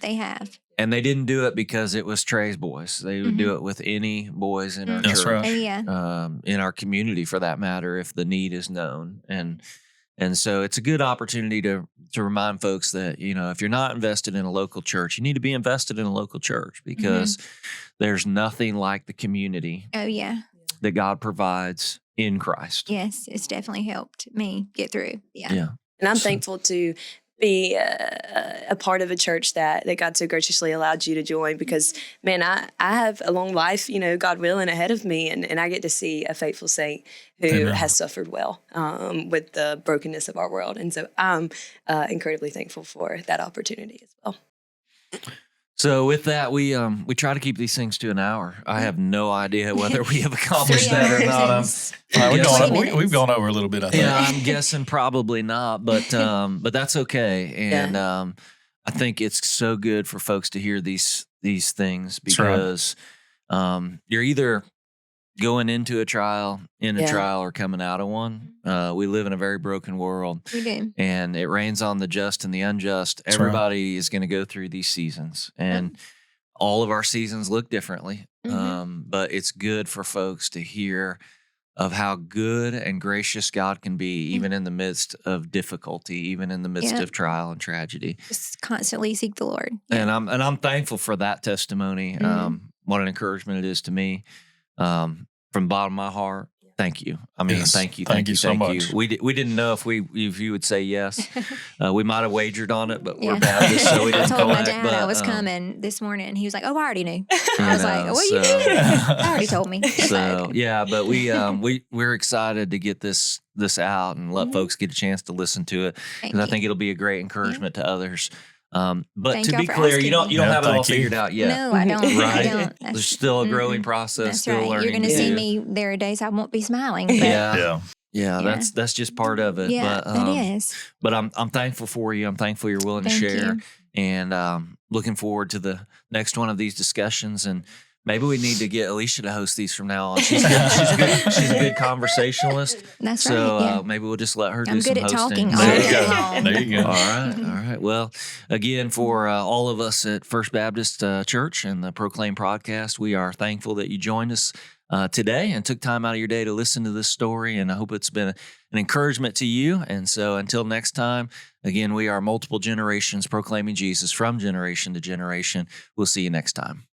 they have. And they didn't do it because it was Trey's boys. They would do it with any boys in our church, right. In our community for that matter, if the need is known. And so it's a good opportunity to remind folks that, if you're not invested in a local church, you need to be invested in a local church because there's nothing like the community that God provides in Christ. Yes, it's definitely helped me get through. Yeah. And I'm thankful to be a part of a church that God so graciously allowed you to join because, man, I have a long life, God willing, ahead of me, and I get to see a faithful saint who has suffered well with the brokenness of our world. And so I'm incredibly thankful for that opportunity as well. So with that, we try to keep these things to an hour. I have no idea whether we have accomplished that or not. We've gone over a little bit, I think. Yeah, I'm guessing probably not, but that's okay. And I think it's so good for folks to hear these things because you're either going into a trial, or coming out of one. We live in a very broken world. We do. And it rains on the just and the unjust. That's Everybody is going to go through these seasons. And all of our seasons look differently. But it's good for folks to hear of how good and gracious God can be, even in the midst of difficulty, even in the midst of trial and tragedy. Just constantly seek the Lord. And I'm thankful for that testimony. What an encouragement it is to me. From the bottom of my heart, thank you. I mean, thank you so much. We didn't know if you would say yes. We might have wagered on it, but we're Baptist, so we didn't. I told my dad I was coming this morning. He was like, "Oh, I already knew." I was like, "Well, you knew. I already told me." So yeah, but we're excited to get this out and let folks get a chance to listen to it because I think it'll be a great encouragement to others. But Thank to y'all be for clear, you asking don't me. have it all figured out yet. No, I don't. Right? I don't. There's still a growing process. That's still right. learning. You're going to see me. There are days I won't be smiling. But Yeah, that's just part of it. Yeah, but, that is. But I'm thankful for you. I'm thankful you're willing to share, and looking forward to the next one of these discussions. And maybe we need to get Alicia to host these from now on. She's good. She's a good conversationalist. That's right. So maybe we'll just let her do some good at hosting. talking all day long. There you go. All right. Well, again, for all of us at First Baptist Church and the Proclaim podcast, we are thankful that you joined us today and took time out of your day to listen to this story. And I hope it's been an encouragement to you. And so until next time, again, we are multiple generations proclaiming Jesus from generation to generation. We'll see you next time.